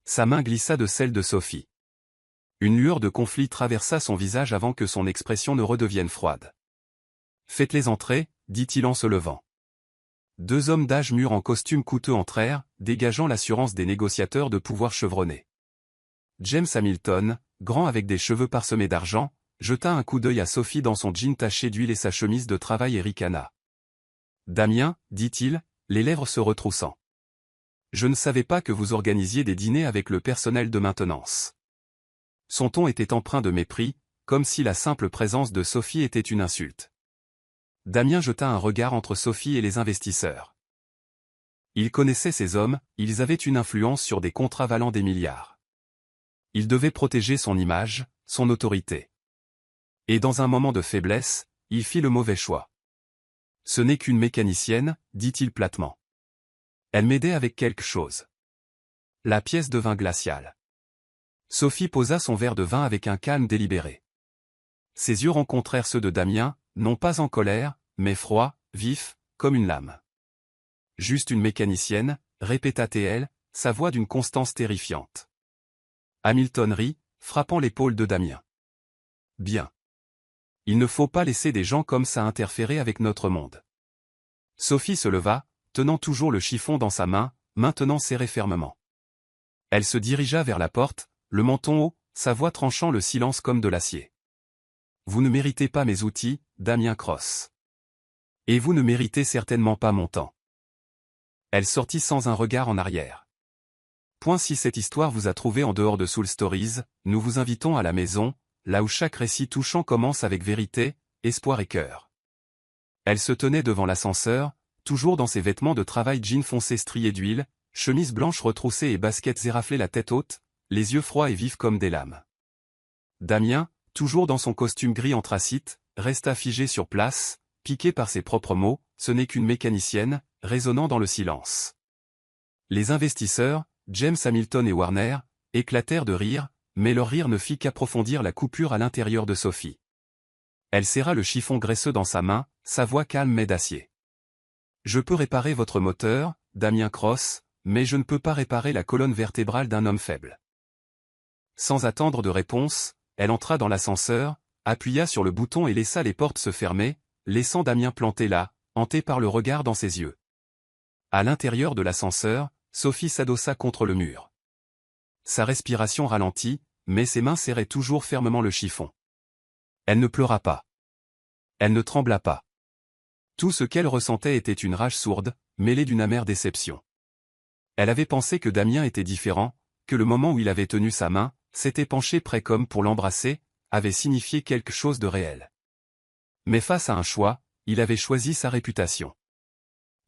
Sa main glissa de celle de Sophie. Une lueur de conflit traversa son visage avant que son expression ne redevienne froide. Faites-les entrer, dit-il en se levant. Deux hommes d'âge mûr en costume coûteux entrèrent, dégageant l'assurance des négociateurs de pouvoir chevronnés. James Hamilton, grand avec des cheveux parsemés d'argent, jeta un coup d'œil à Sophie dans son jean taché d'huile et sa chemise de travail et ricana. « Damien, dit-il, les lèvres se retroussant. Je ne savais pas que vous organisiez des dîners avec le personnel de maintenance. » Son ton était empreint de mépris, comme si la simple présence de Sophie était une insulte. Damien jeta un regard entre Sophie et les investisseurs. Il connaissait ces hommes, ils avaient une influence sur des contrats valant des milliards. Il devait protéger son image, son autorité. Et dans un moment de faiblesse, il fit le mauvais choix. « Ce n'est qu'une mécanicienne, dit-il platement. Elle m'aidait avec quelque chose. » La pièce devint glaciale. Sophie posa son verre de vin avec un calme délibéré. Ses yeux rencontrèrent ceux de Damien, non pas en colère, mais froids, vifs, comme une lame. « Juste une mécanicienne, répéta-t-elle, sa voix d'une constance terrifiante. Hamilton rit, frappant l'épaule de Damien. « Bien. Il ne faut pas laisser des gens comme ça interférer avec notre monde. » Sophie se leva, tenant toujours le chiffon dans sa main, maintenant serré fermement. Elle se dirigea vers la porte, le menton haut, sa voix tranchant le silence comme de l'acier. « Vous ne méritez pas mes outils, Damien Cross. Et vous ne méritez certainement pas mon temps. » Elle sortit sans un regard en arrière. Point. Si cette histoire vous a trouvé en dehors de Soul Stories, nous vous invitons à la maison, là où chaque récit touchant commence avec vérité, espoir et cœur. Elle se tenait devant l'ascenseur, toujours dans ses vêtements de travail jean foncé striés d'huile, chemise blanche retroussée et baskets éraflées la tête haute, les yeux froids et vifs comme des lames. Damien, toujours dans son costume gris anthracite, resta figé sur place, piqué par ses propres mots, ce n'est qu'une mécanicienne, résonnant dans le silence. Les investisseurs, James Hamilton et Warner, éclatèrent de rire, mais leur rire ne fit qu'approfondir la coupure à l'intérieur de Sophie. Elle serra le chiffon graisseux dans sa main, sa voix calme mais d'acier. « Je peux réparer votre moteur, Damien Cross, mais je ne peux pas réparer la colonne vertébrale d'un homme faible. » Sans attendre de réponse, elle entra dans l'ascenseur, appuya sur le bouton et laissa les portes se fermer, laissant Damien planté là, hanté par le regard dans ses yeux. À l'intérieur de l'ascenseur, Sophie s'adossa contre le mur. Sa respiration ralentit, mais ses mains serraient toujours fermement le chiffon. Elle ne pleura pas. Elle ne trembla pas. Tout ce qu'elle ressentait était une rage sourde, mêlée d'une amère déception. Elle avait pensé que Damien était différent, que le moment où il avait tenu sa main, s'était penché près comme pour l'embrasser, avait signifié quelque chose de réel. Mais face à un choix, il avait choisi sa réputation.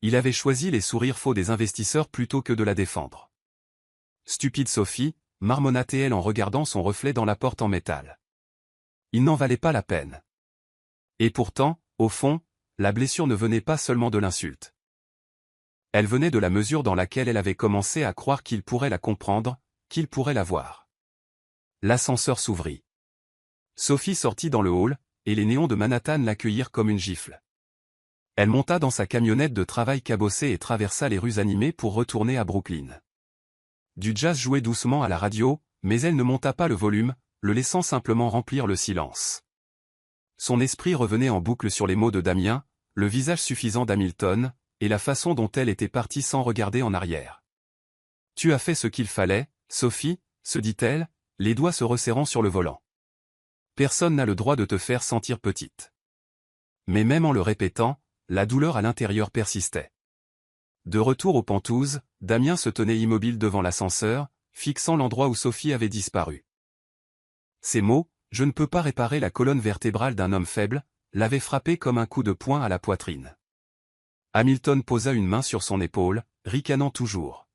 Il avait choisi les sourires faux des investisseurs plutôt que de la défendre. Stupide Sophie, marmonna-t-elle en regardant son reflet dans la porte en métal. Il n'en valait pas la peine. Et pourtant, au fond, la blessure ne venait pas seulement de l'insulte. Elle venait de la mesure dans laquelle elle avait commencé à croire qu'il pourrait la comprendre, qu'il pourrait la voir. L'ascenseur s'ouvrit. Sophie sortit dans le hall, et les néons de Manhattan l'accueillirent comme une gifle. Elle monta dans sa camionnette de travail cabossée et traversa les rues animées pour retourner à Brooklyn. Du jazz jouait doucement à la radio, mais elle ne monta pas le volume, le laissant simplement remplir le silence. Son esprit revenait en boucle sur les mots de Damien, le visage suffisant d'Hamilton, et la façon dont elle était partie sans regarder en arrière. « Tu as fait ce qu'il fallait, Sophie » se dit-elle, les doigts se resserrant sur le volant. « Personne n'a le droit de te faire sentir petite. » Mais même en le répétant, la douleur à l'intérieur persistait. De retour aux Pentouzes, Damien se tenait immobile devant l'ascenseur, fixant l'endroit où Sophie avait disparu. Ces mots, « Je ne peux pas réparer la colonne vertébrale d'un homme faible », l'avaient frappé comme un coup de poing à la poitrine. Hamilton posa une main sur son épaule, ricanant toujours.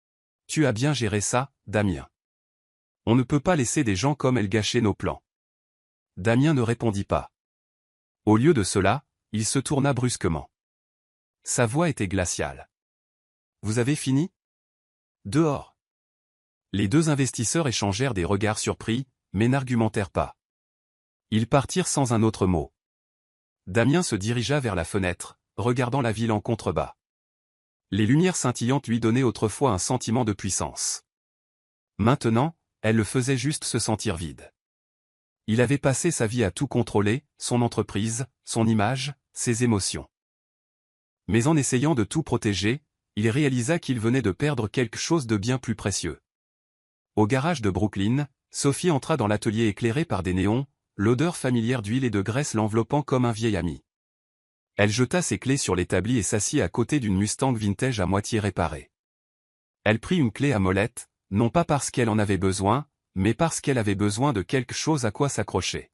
« Tu as bien géré ça, Damien. On ne peut pas laisser des gens comme elle gâcher nos plans. » Damien ne répondit pas. Au lieu de cela, il se tourna brusquement. Sa voix était glaciale. « Vous avez fini ? Dehors !» Les deux investisseurs échangèrent des regards surpris, mais n'argumentèrent pas. Ils partirent sans un autre mot. Damien se dirigea vers la fenêtre, regardant la ville en contrebas. Les lumières scintillantes lui donnaient autrefois un sentiment de puissance. Maintenant, elles le faisaient juste se sentir vide. Il avait passé sa vie à tout contrôler, son entreprise, son image, ses émotions. Mais en essayant de tout protéger, il réalisa qu'il venait de perdre quelque chose de bien plus précieux. Au garage de Brooklyn, Sophie entra dans l'atelier éclairé par des néons, l'odeur familière d'huile et de graisse l'enveloppant comme un vieil ami. Elle jeta ses clés sur l'établi et s'assit à côté d'une Mustang vintage à moitié réparée. Elle prit une clé à molette, non pas parce qu'elle en avait besoin, mais parce qu'elle avait besoin de quelque chose à quoi s'accrocher.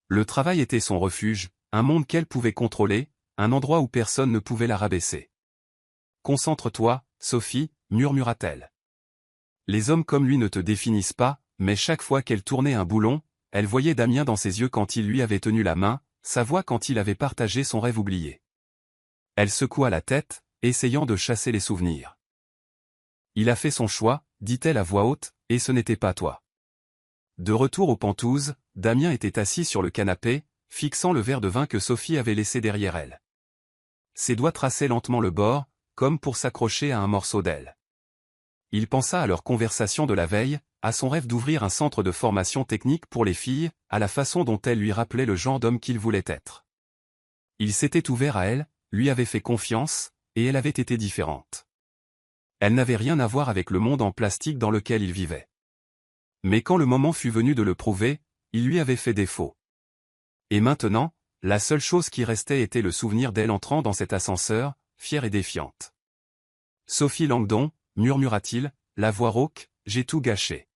Le travail était son refuge, un monde qu'elle pouvait contrôler, un endroit où personne ne pouvait la rabaisser. « Concentre-toi, Sophie, murmura-t-elle. Les hommes comme lui ne te définissent pas, mais chaque fois qu'elle tournait un boulon, elle voyait Damien dans ses yeux quand il lui avait tenu la main, sa voix quand il avait partagé son rêve oublié. Elle secoua la tête, essayant de chasser les souvenirs. « Il a fait son choix, dit-elle à voix haute, et ce n'était pas toi. » De retour aux Pentouzes, Damien était assis sur le canapé, fixant le verre de vin que Sophie avait laissé derrière elle. Ses doigts traçaient lentement le bord, comme pour s'accrocher à un morceau d'aile. Il pensa à leur conversation de la veille, à son rêve d'ouvrir un centre de formation technique pour les filles, à la façon dont elle lui rappelait le genre d'homme qu'il voulait être. Il s'était ouvert à elle, lui avait fait confiance, et elle avait été différente. Elle n'avait rien à voir avec le monde en plastique dans lequel il vivait. Mais quand le moment fut venu de le prouver, il lui avait fait défaut. Et maintenant, la seule chose qui restait était le souvenir d'elle entrant dans cet ascenseur, fière et défiante. « Sophie Langdon », murmura-t-il, la voix rauque, « j'ai tout gâché. »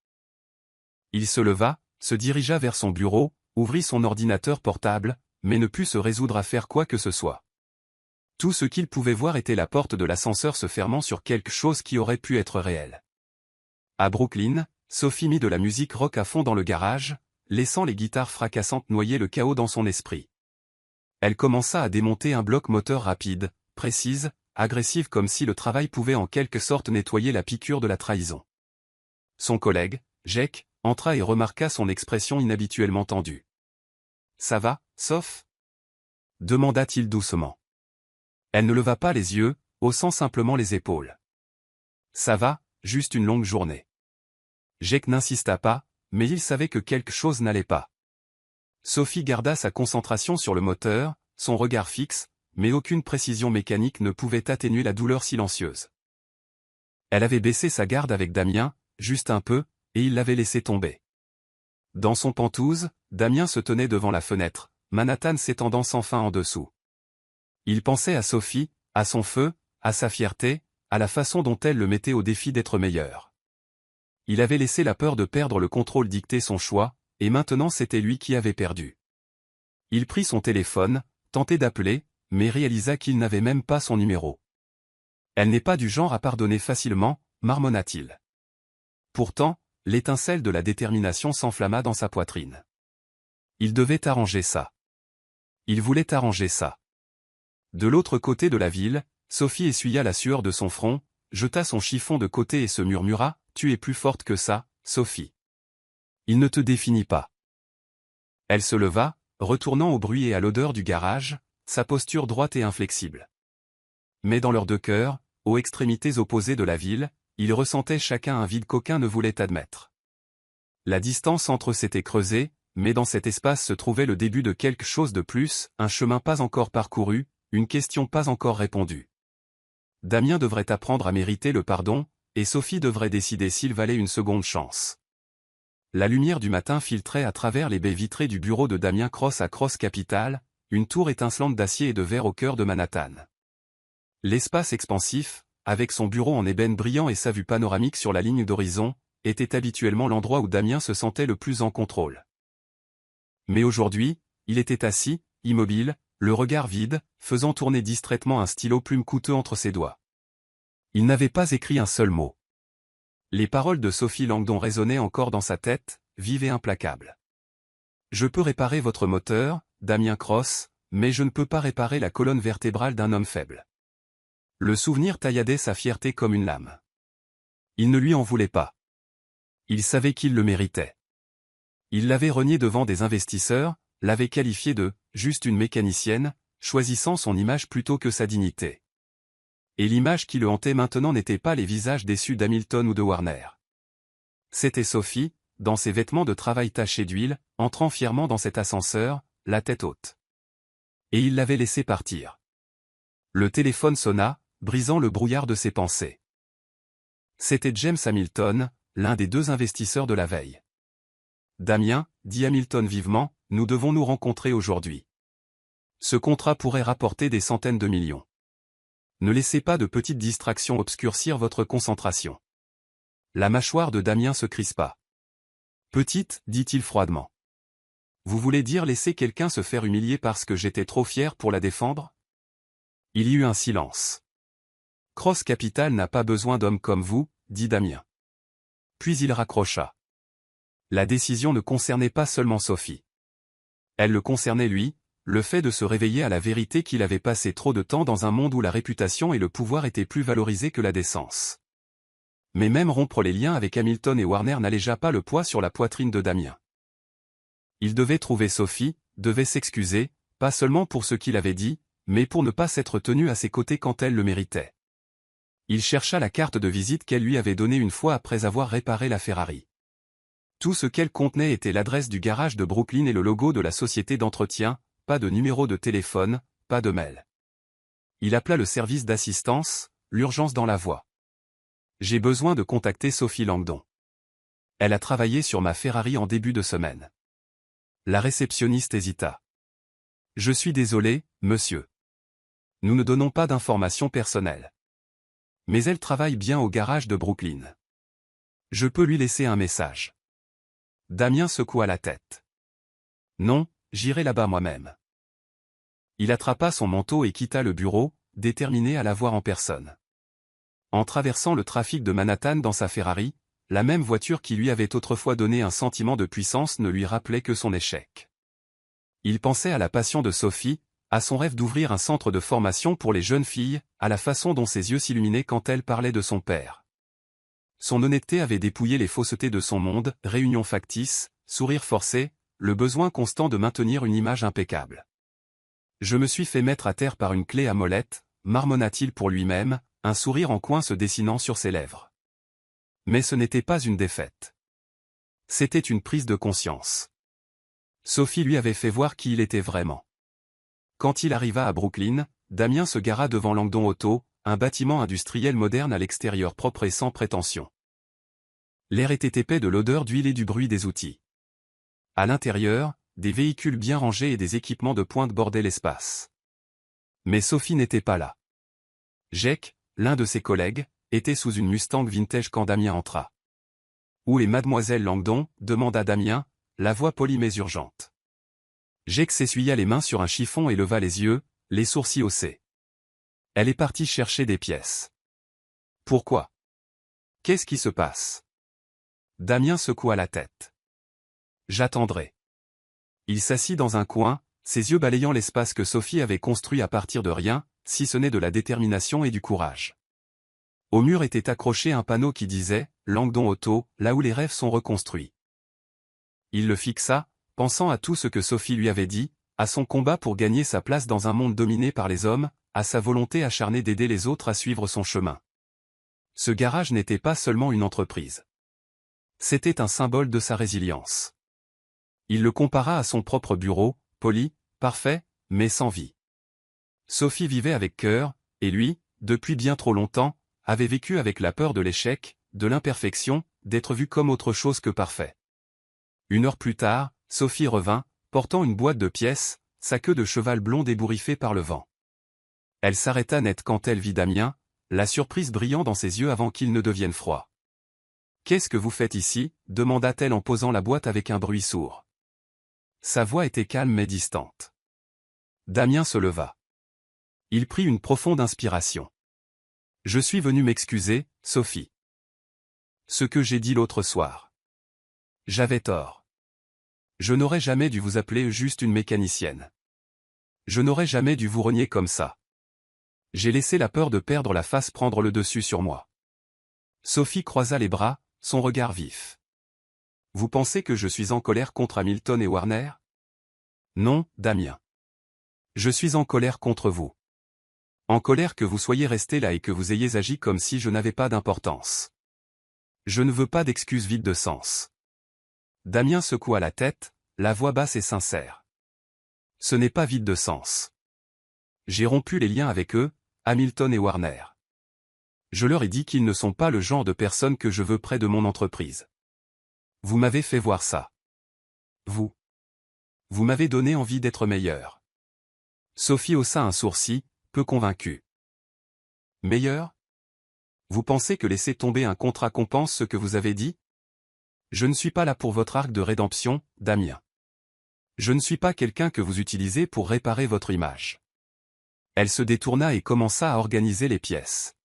Il se leva, se dirigea vers son bureau, ouvrit son ordinateur portable, mais ne put se résoudre à faire quoi que ce soit. Tout ce qu'il pouvait voir était la porte de l'ascenseur se fermant sur quelque chose qui aurait pu être réel. À Brooklyn, Sophie mit de la musique rock à fond dans le garage, laissant les guitares fracassantes noyer le chaos dans son esprit. Elle commença à démonter un bloc moteur rapide, précise, agressive comme si le travail pouvait en quelque sorte nettoyer la piqûre de la trahison. Son collègue, Jake, entra et remarqua son expression inhabituellement tendue. « Ça va, Soph ?» demanda-t-il doucement. Elle ne leva pas les yeux, haussant simplement les épaules. « Ça va, juste une longue journée. » Jake n'insista pas, mais il savait que quelque chose n'allait pas. Sophie garda sa concentration sur le moteur, son regard fixe, mais aucune précision mécanique ne pouvait atténuer la douleur silencieuse. Elle avait baissé sa garde avec Damien, juste un peu, et il l'avait laissé tomber. Dans son Penthouse, Damien se tenait devant la fenêtre, Manhattan s'étendant sans fin en dessous. Il pensait à Sophie, à son feu, à sa fierté, à la façon dont elle le mettait au défi d'être meilleure. Il avait laissé la peur de perdre le contrôle dicter son choix, et maintenant c'était lui qui avait perdu. Il prit son téléphone, tentait d'appeler, mais réalisa qu'il n'avait même pas son numéro. Elle n'est pas du genre à pardonner facilement, marmonna-t-il. Pourtant, l'étincelle de la détermination s'enflamma dans sa poitrine. Il devait arranger ça. Il voulait arranger ça. De l'autre côté de la ville, Sophie essuya la sueur de son front, jeta son chiffon de côté et se murmura, « Tu es plus forte que ça, Sophie. Il ne te définit pas. » Elle se leva, retournant au bruit et à l'odeur du garage, sa posture droite et inflexible. Mais dans leurs deux cœurs, aux extrémités opposées de la ville, ils ressentaient chacun un vide qu'aucun ne voulait admettre. La distance entre eux s'était creusée, mais dans cet espace se trouvait le début de quelque chose de plus, un chemin pas encore parcouru, une question pas encore répondue. Damien devrait apprendre à mériter le pardon, et Sophie devrait décider s'il valait une seconde chance. La lumière du matin filtrait à travers les baies vitrées du bureau de Damien Cross à Cross Capital, une tour étincelante d'acier et de verre au cœur de Manhattan. L'espace expansif, avec son bureau en ébène brillant et sa vue panoramique sur la ligne d'horizon, était habituellement l'endroit où Damien se sentait le plus en contrôle. Mais aujourd'hui, il était assis, immobile, le regard vide, faisant tourner distraitement un stylo plume coûteux entre ses doigts. Il n'avait pas écrit un seul mot. Les paroles de Sophie Langdon résonnaient encore dans sa tête, vives et implacables. « Je peux réparer votre moteur, Damien Cross, mais je ne peux pas réparer la colonne vertébrale d'un homme faible. » Le souvenir tailladait sa fierté comme une lame. Il ne lui en voulait pas. Il savait qu'il le méritait. Il l'avait renié devant des investisseurs, l'avait qualifié de « juste une mécanicienne », choisissant son image plutôt que sa dignité. Et l'image qui le hantait maintenant n'était pas les visages déçus d'Hamilton ou de Warner. C'était Sophie, dans ses vêtements de travail tachés d'huile, entrant fièrement dans cet ascenseur, la tête haute. Et il l'avait laissé partir. Le téléphone sonna, brisant le brouillard de ses pensées. C'était James Hamilton, l'un des deux investisseurs de la veille. « Damien, dit Hamilton vivement, nous devons nous rencontrer aujourd'hui. Ce contrat pourrait rapporter des centaines de millions. Ne laissez pas de petites distractions obscurcir votre concentration. » La mâchoire de Damien se crispa. « Petite, dit-il froidement. Vous voulez dire laisser quelqu'un se faire humilier parce que j'étais trop fier pour la défendre ?» Il y eut un silence. « Cross Capital n'a pas besoin d'hommes comme vous, dit Damien. » Puis il raccrocha. La décision ne concernait pas seulement Sophie. Elle le concernait lui, le fait de se réveiller à la vérité qu'il avait passé trop de temps dans un monde où la réputation et le pouvoir étaient plus valorisés que la décence. Mais même rompre les liens avec Hamilton et Warner n'allégea pas le poids sur la poitrine de Damien. Il devait trouver Sophie, devait s'excuser, pas seulement pour ce qu'il avait dit, mais pour ne pas s'être tenu à ses côtés quand elle le méritait. Il chercha la carte de visite qu'elle lui avait donnée une fois après avoir réparé la Ferrari. Tout ce qu'elle contenait était l'adresse du garage de Brooklyn et le logo de la société d'entretien, pas de numéro de téléphone, pas de mail. Il appela le service d'assistance, l'urgence dans la voix. « J'ai besoin de contacter Sophie Langdon. Elle a travaillé sur ma Ferrari en début de semaine. » La réceptionniste hésita. « Je suis désolé, monsieur. Nous ne donnons pas d'informations personnelles. Mais elle travaille bien au garage de Brooklyn. Je peux lui laisser un message. » Damien secoua la tête. « Non, j'irai là-bas moi-même. » Il attrapa son manteau et quitta le bureau, déterminé à la voir en personne. En traversant le trafic de Manhattan dans sa Ferrari, la même voiture qui lui avait autrefois donné un sentiment de puissance ne lui rappelait que son échec. Il pensait à la passion de Sophie, à son rêve d'ouvrir un centre de formation pour les jeunes filles, à la façon dont ses yeux s'illuminaient quand elle parlait de son père. Son honnêteté avait dépouillé les faussetés de son monde, réunions factices, sourires forcés, le besoin constant de maintenir une image impeccable. « Je me suis fait mettre à terre par une clé à molette », marmonna-t-il pour lui-même, un sourire en coin se dessinant sur ses lèvres. Mais ce n'était pas une défaite. C'était une prise de conscience. Sophie lui avait fait voir qui il était vraiment. Quand il arriva à Brooklyn, Damien se gara devant Langdon Auto, un bâtiment industriel moderne à l'extérieur propre et sans prétention. L'air était épais de l'odeur d'huile et du bruit des outils. À l'intérieur, des véhicules bien rangés et des équipements de pointe bordaient l'espace. Mais Sophie n'était pas là. Jake, l'un de ses collègues, était sous une Mustang vintage quand Damien entra. « Où est mademoiselle Langdon ?» demanda Damien, la voix polie mais urgente. Jake s'essuya les mains sur un chiffon et leva les yeux, les sourcils haussés. « Elle est partie chercher des pièces. »« Pourquoi ? Qu'est-ce qui se passe ?» Damien secoua la tête. « J'attendrai. » Il s'assit dans un coin, ses yeux balayant l'espace que Sophie avait construit à partir de rien, si ce n'est de la détermination et du courage. Au mur était accroché un panneau qui disait « Langdon Auto, là où les rêves sont reconstruits ». Il le fixa, pensant à tout ce que Sophie lui avait dit, à son combat pour gagner sa place dans un monde dominé par les hommes, à sa volonté acharnée d'aider les autres à suivre son chemin. Ce garage n'était pas seulement une entreprise. C'était un symbole de sa résilience. Il le compara à son propre bureau, poli, parfait, mais sans vie. Sophie vivait avec cœur, et lui, depuis bien trop longtemps, avait vécu avec la peur de l'échec, de l'imperfection, d'être vu comme autre chose que parfait. Une heure plus tard, Sophie revint, portant une boîte de pièces, sa queue de cheval blonde ébouriffée par le vent. Elle s'arrêta net quand elle vit Damien, la surprise brillant dans ses yeux avant qu'ils ne deviennent froids. « Qu'est-ce que vous faites ici » demanda-t-elle en posant la boîte avec un bruit sourd. Sa voix était calme mais distante. Damien se leva. Il prit une profonde inspiration. « Je suis venu m'excuser, Sophie. Ce que j'ai dit l'autre soir. J'avais tort. Je n'aurais jamais dû vous appeler juste une mécanicienne. Je n'aurais jamais dû vous renier comme ça. J'ai laissé la peur de perdre la face prendre le dessus sur moi. » Sophie croisa les bras, son regard vif. « Vous pensez que je suis en colère contre Hamilton et Warner ? Non, Damien. Je suis en colère contre vous. En colère que vous soyez resté là et que vous ayez agi comme si je n'avais pas d'importance. Je ne veux pas d'excuses vides de sens. » Damien secoua la tête, la voix basse et sincère. « Ce n'est pas vide de sens. J'ai rompu les liens avec eux, Hamilton et Warner. Je leur ai dit qu'ils ne sont pas le genre de personnes que je veux près de mon entreprise. Vous m'avez fait voir ça. Vous m'avez donné envie d'être meilleur. » Sophie haussa un sourcil, peu convaincue. « Meilleur ? Vous pensez que laisser tomber un contrat compense ce que vous avez dit ? Je ne suis pas là pour votre arc de rédemption, Damien. Je ne suis pas quelqu'un que vous utilisez pour réparer votre image. » Elle se détourna et commença à organiser les pièces.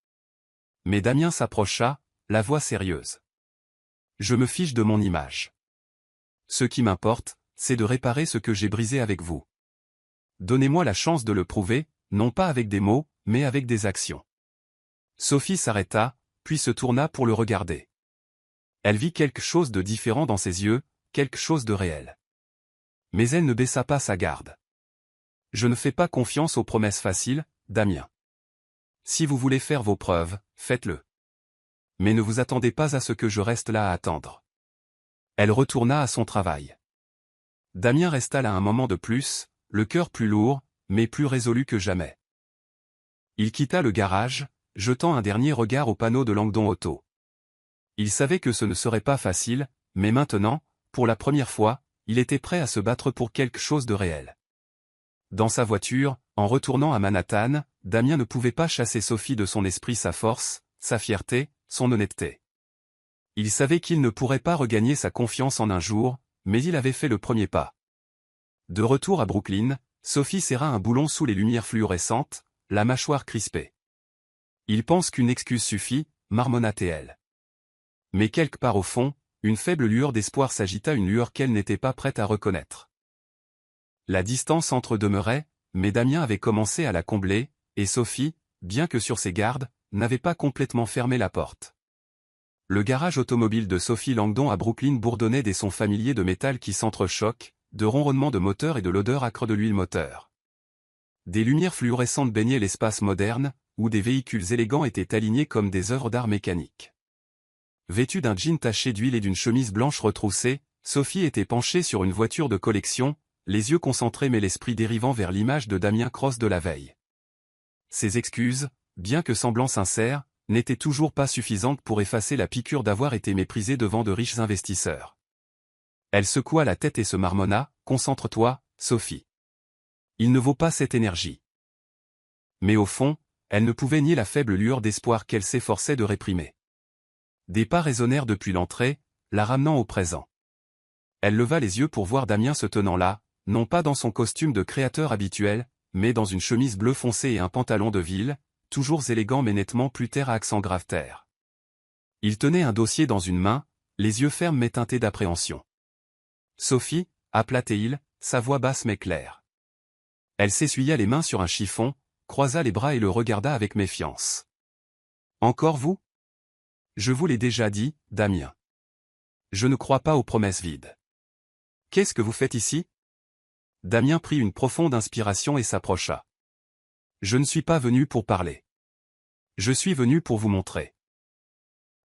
Mais Damien s'approcha, la voix sérieuse. « Je me fiche de mon image. Ce qui m'importe, c'est de réparer ce que j'ai brisé avec vous. Donnez-moi la chance de le prouver, non pas avec des mots, mais avec des actions. » Sophie s'arrêta, puis se tourna pour le regarder. Elle vit quelque chose de différent dans ses yeux, quelque chose de réel. Mais elle ne baissa pas sa garde. « Je ne fais pas confiance aux promesses faciles, Damien. Si vous voulez faire vos preuves, faites-le. Mais ne vous attendez pas à ce que je reste là à attendre. » Elle retourna à son travail. Damien resta là un moment de plus, le cœur plus lourd, mais plus résolu que jamais. Il quitta le garage, jetant un dernier regard au panneau de Langdon Auto. Il savait que ce ne serait pas facile, mais maintenant, pour la première fois, il était prêt à se battre pour quelque chose de réel. Dans sa voiture, en retournant à Manhattan, Damien ne pouvait pas chasser Sophie de son esprit, sa force, sa fierté, son honnêteté. Il savait qu'il ne pourrait pas regagner sa confiance en un jour, mais il avait fait le premier pas. De retour à Brooklyn, Sophie serra un boulon sous les lumières fluorescentes, la mâchoire crispée. « Il pense qu'une excuse suffit, » marmonna-t-elle. Mais quelque part au fond, une faible lueur d'espoir s'agita, une lueur qu'elle n'était pas prête à reconnaître. La distance entre demeurait, mais Damien avait commencé à la combler, et Sophie, bien que sur ses gardes, n'avait pas complètement fermé la porte. Le garage automobile de Sophie Langdon à Brooklyn bourdonnait des sons familiers de métal qui s'entrechoquent, de ronronnements de moteur et de l'odeur âcre de l'huile moteur. Des lumières fluorescentes baignaient l'espace moderne, où des véhicules élégants étaient alignés comme des œuvres d'art mécanique. Vêtue d'un jean taché d'huile et d'une chemise blanche retroussée, Sophie était penchée sur une voiture de collection, les yeux concentrés mais l'esprit dérivant vers l'image de Damien Cross de la veille. Ses excuses, bien que semblant sincères, n'étaient toujours pas suffisantes pour effacer la piqûre d'avoir été méprisée devant de riches investisseurs. Elle secoua la tête et se marmonna, « Concentre-toi, Sophie. Il ne vaut pas cette énergie. » Mais au fond, elle ne pouvait nier la faible lueur d'espoir qu'elle s'efforçait de réprimer. Des pas résonnèrent depuis l'entrée, la ramenant au présent. Elle leva les yeux pour voir Damien se tenant là, non pas dans son costume de créateur habituel, mais dans une chemise bleu foncé et un pantalon de ville, toujours élégant mais nettement plus terre à accent grave terre. Il tenait un dossier dans une main, les yeux fermes mais teintés d'appréhension. « Sophie » appela-t-il, sa voix basse mais claire. Elle s'essuya les mains sur un chiffon, croisa les bras et le regarda avec méfiance. « Encore vous ? Je vous l'ai déjà dit, Damien. Je ne crois pas aux promesses vides. Qu'est-ce que vous faites ici ? » Damien prit une profonde inspiration et s'approcha. « Je ne suis pas venu pour parler. Je suis venu pour vous montrer. »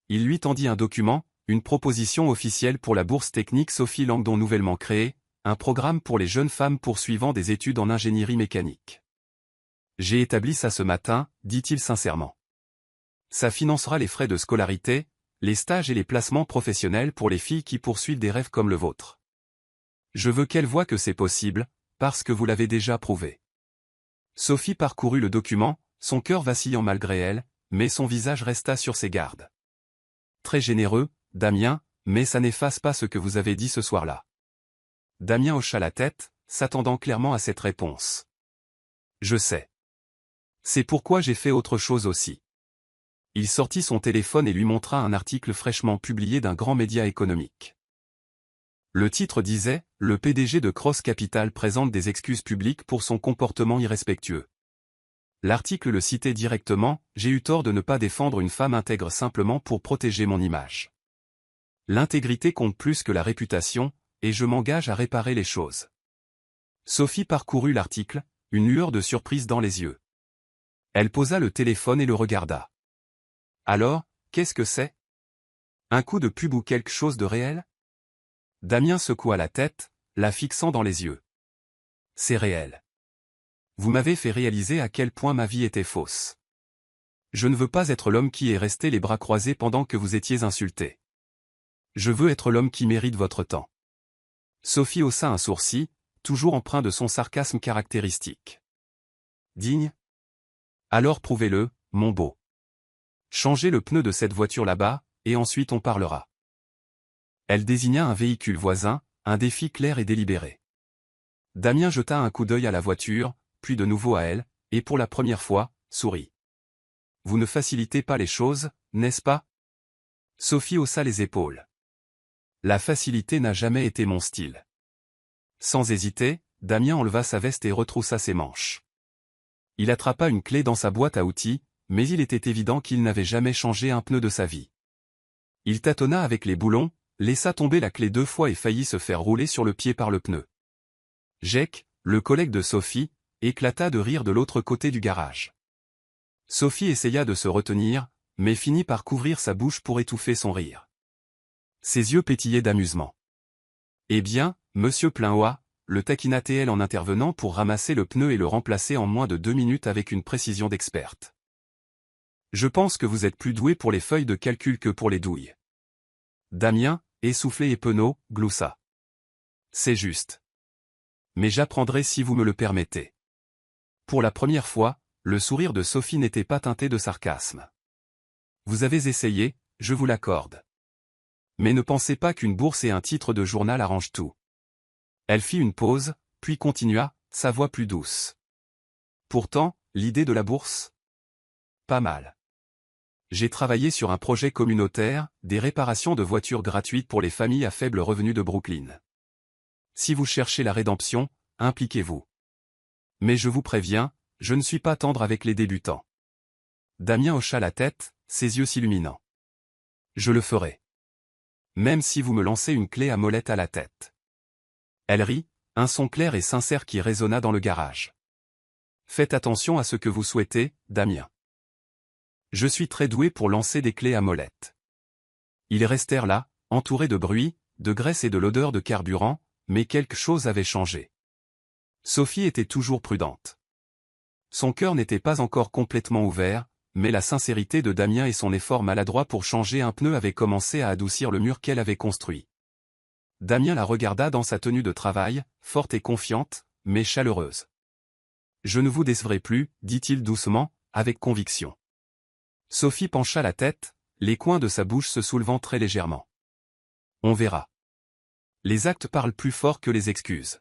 Il lui tendit un document, une proposition officielle pour la bourse technique Sophie Langdon nouvellement créée, un programme pour les jeunes femmes poursuivant des études en ingénierie mécanique. « J'ai établi ça ce matin, dit-il sincèrement. Ça financera les frais de scolarité, les stages et les placements professionnels pour les filles qui poursuivent des rêves comme le vôtre. Je veux qu'elles voient que c'est possible, parce que vous l'avez déjà prouvé. Sophie parcourut le document, son cœur vacillant malgré elle, mais son visage resta sur ses gardes. Très généreux, Damien, mais ça n'efface pas ce que vous avez dit ce soir-là. Damien hocha la tête, s'attendant clairement à cette réponse. Je sais. C'est pourquoi j'ai fait autre chose aussi. Il sortit son téléphone et lui montra un article fraîchement publié d'un grand média économique. Le titre disait « Le PDG de Cross Capital présente des excuses publiques pour son comportement irrespectueux ». L'article le citait directement « J'ai eu tort de ne pas défendre une femme intègre simplement pour protéger mon image. L'intégrité compte plus que la réputation, et je m'engage à réparer les choses. » Sophie parcourut l'article, une lueur de surprise dans les yeux. Elle posa le téléphone et le regarda. Alors, qu'est-ce que c'est? Un coup de pub ou quelque chose de réel? Damien secoua la tête, la fixant dans les yeux. C'est réel. Vous m'avez fait réaliser à quel point ma vie était fausse. Je ne veux pas être l'homme qui est resté les bras croisés pendant que vous étiez insulté. Je veux être l'homme qui mérite votre temps. Sophie haussa un sourcil, toujours empreint de son sarcasme caractéristique. Digne? Alors prouvez-le, mon beau. Changez le pneu de cette voiture là-bas, et ensuite on parlera. Elle désigna un véhicule voisin, un défi clair et délibéré. Damien jeta un coup d'œil à la voiture, puis de nouveau à elle, et pour la première fois, sourit. Vous ne facilitez pas les choses, n'est-ce pas? Sophie haussa les épaules. La facilité n'a jamais été mon style. Sans hésiter, Damien enleva sa veste et retroussa ses manches. Il attrapa une clé dans sa boîte à outils, mais il était évident qu'il n'avait jamais changé un pneu de sa vie. Il tâtonna avec les boulons, laissa tomber la clé 2 fois et faillit se faire rouler sur le pied par le pneu. Jake, le collègue de Sophie, éclata de rire de l'autre côté du garage. Sophie essaya de se retenir, mais finit par couvrir sa bouche pour étouffer son rire. Ses yeux pétillaient d'amusement. Eh bien, monsieur Plainois, le taquina-t-elle en intervenant pour ramasser le pneu et le remplacer en moins de 2 minutes avec une précision d'experte. Je pense que vous êtes plus doué pour les feuilles de calcul que pour les douilles. Damien, essoufflé et penaud, gloussa. C'est juste. Mais j'apprendrai si vous me le permettez. Pour la première fois, le sourire de Sophie n'était pas teinté de sarcasme. Vous avez essayé, je vous l'accorde. Mais ne pensez pas qu'une bourse et un titre de journal arrangent tout. Elle fit une pause, puis continua, sa voix plus douce. Pourtant, l'idée de la bourse? Pas mal. J'ai travaillé sur un projet communautaire, des réparations de voitures gratuites pour les familles à faible revenu de Brooklyn. Si vous cherchez la rédemption, impliquez-vous. Mais je vous préviens, je ne suis pas tendre avec les débutants. Damien hocha la tête, ses yeux s'illuminant. Je le ferai. Même si vous me lancez une clé à molette à la tête. Elle rit, un son clair et sincère qui résonna dans le garage. Faites attention à ce que vous souhaitez, Damien. Je suis très doué pour lancer des clés à molette. Ils restèrent là, entourés de bruit, de graisse et de l'odeur de carburant, mais quelque chose avait changé. Sophie était toujours prudente. Son cœur n'était pas encore complètement ouvert, mais la sincérité de Damien et son effort maladroit pour changer un pneu avaient commencé à adoucir le mur qu'elle avait construit. Damien la regarda dans sa tenue de travail, forte et confiante, mais chaleureuse. « Je ne vous décevrai plus, dit-il doucement, avec conviction. » Sophie pencha la tête, les coins de sa bouche se soulevant très légèrement. « On verra. » Les actes parlent plus fort que les excuses.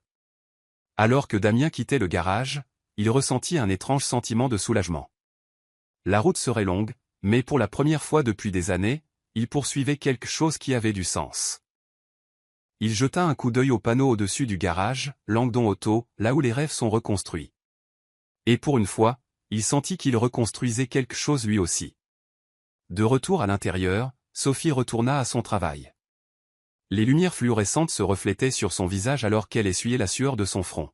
Alors que Damien quittait le garage, il ressentit un étrange sentiment de soulagement. La route serait longue, mais pour la première fois depuis des années, il poursuivait quelque chose qui avait du sens. Il jeta un coup d'œil au panneau au-dessus du garage, Langdon Auto, là où les rêves sont reconstruits. Et pour une fois, il sentit qu'il reconstruisait quelque chose lui aussi. De retour à l'intérieur, Sophie retourna à son travail. Les lumières fluorescentes se reflétaient sur son visage alors qu'elle essuyait la sueur de son front.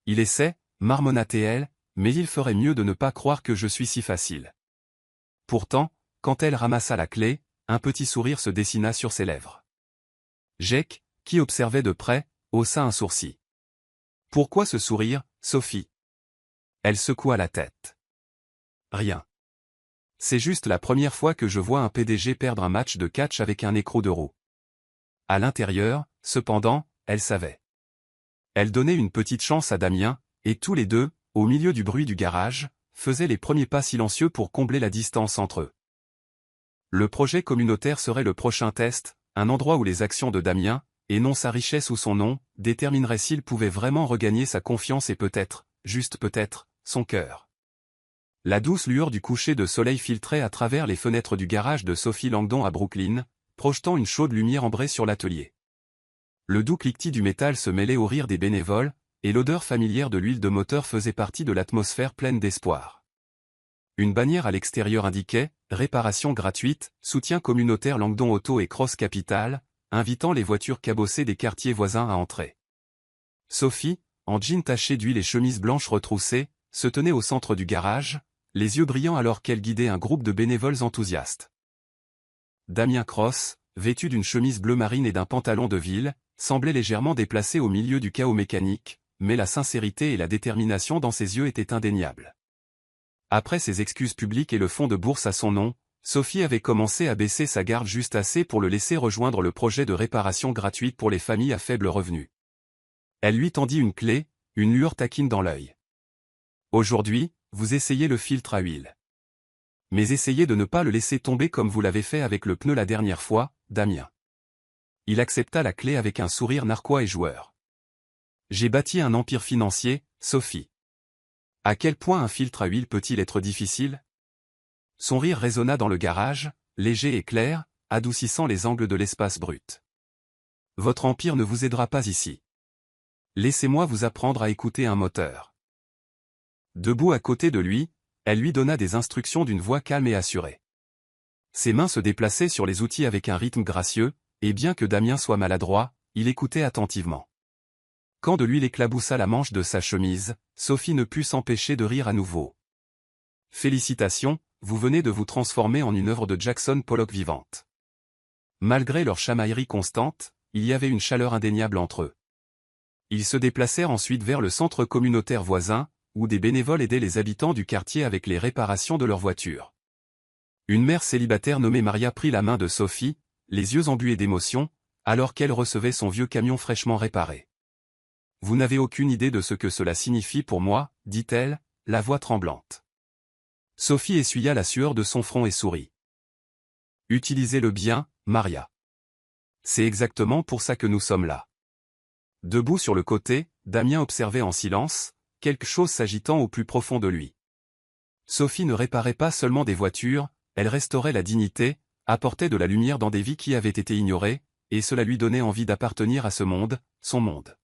Il essaie, marmonna-t-elle, mais il ferait mieux de ne pas croire que je suis si facile. Pourtant, quand elle ramassa la clé, un petit sourire se dessina sur ses lèvres. Jake, qui observait de près, haussa un sourcil. Pourquoi ce sourire, Sophie? Elle secoua la tête. Rien. C'est juste la première fois que je vois un PDG perdre un match de catch avec un écrou de roue. À l'intérieur, cependant, elle savait. Elle donnait une petite chance à Damien, et tous les deux, au milieu du bruit du garage, faisaient les premiers pas silencieux pour combler la distance entre eux. Le projet communautaire serait le prochain test, un endroit où les actions de Damien, et non sa richesse ou son nom, détermineraient s'il pouvait vraiment regagner sa confiance et peut-être, juste peut-être, son cœur. La douce lueur du coucher de soleil filtrait à travers les fenêtres du garage de Sophie Langdon à Brooklyn, projetant une chaude lumière ambrée sur l'atelier. Le doux cliquetis du métal se mêlait au rire des bénévoles, et l'odeur familière de l'huile de moteur faisait partie de l'atmosphère pleine d'espoir. Une bannière à l'extérieur indiquait « Réparation gratuite, soutien communautaire Langdon Auto et Cross Capital », invitant les voitures cabossées des quartiers voisins à entrer. Sophie, en jean taché d'huile et chemise blanche retroussée, se tenait au centre du garage, les yeux brillants alors qu'elle guidait un groupe de bénévoles enthousiastes. Damien Cross, vêtu d'une chemise bleu marine et d'un pantalon de ville, semblait légèrement déplacé au milieu du chaos mécanique, mais la sincérité et la détermination dans ses yeux étaient indéniables. Après ses excuses publiques et le fonds de bourse à son nom, Sophie avait commencé à baisser sa garde juste assez pour le laisser rejoindre le projet de réparation gratuite pour les familles à faible revenu. Elle lui tendit une clé, une lueur taquine dans l'œil. Aujourd'hui, vous essayez le filtre à huile. Mais essayez de ne pas le laisser tomber comme vous l'avez fait avec le pneu la dernière fois, Damien. Il accepta la clé avec un sourire narquois et joueur. J'ai bâti un empire financier, Sophie. À quel point un filtre à huile peut-il être difficile? Son rire résonna dans le garage, léger et clair, adoucissant les angles de l'espace brut. Votre empire ne vous aidera pas ici. Laissez-moi vous apprendre à écouter un moteur. Debout à côté de lui, elle lui donna des instructions d'une voix calme et assurée. Ses mains se déplaçaient sur les outils avec un rythme gracieux, et bien que Damien soit maladroit, il écoutait attentivement. Quand de l'huile éclaboussa la manche de sa chemise, Sophie ne put s'empêcher de rire à nouveau. Félicitations, vous venez de vous transformer en une œuvre de Jackson Pollock vivante. Malgré leur chamaillerie constante, il y avait une chaleur indéniable entre eux. Ils se déplacèrent ensuite vers le centre communautaire voisin, où des bénévoles aidaient les habitants du quartier avec les réparations de leurs voitures. Une mère célibataire nommée Maria prit la main de Sophie, les yeux embués d'émotion, alors qu'elle recevait son vieux camion fraîchement réparé. « Vous n'avez aucune idée de ce que cela signifie pour moi, dit-elle, la voix tremblante. Sophie essuya la sueur de son front et sourit. « Utilisez-le bien, Maria. C'est exactement pour ça que nous sommes là. » Debout sur le côté, Damien observait en silence, quelque chose s'agitant au plus profond de lui. Sophie ne réparait pas seulement des voitures, elle restaurait la dignité, apportait de la lumière dans des vies qui avaient été ignorées, et cela lui donnait envie d'appartenir à ce monde, son monde.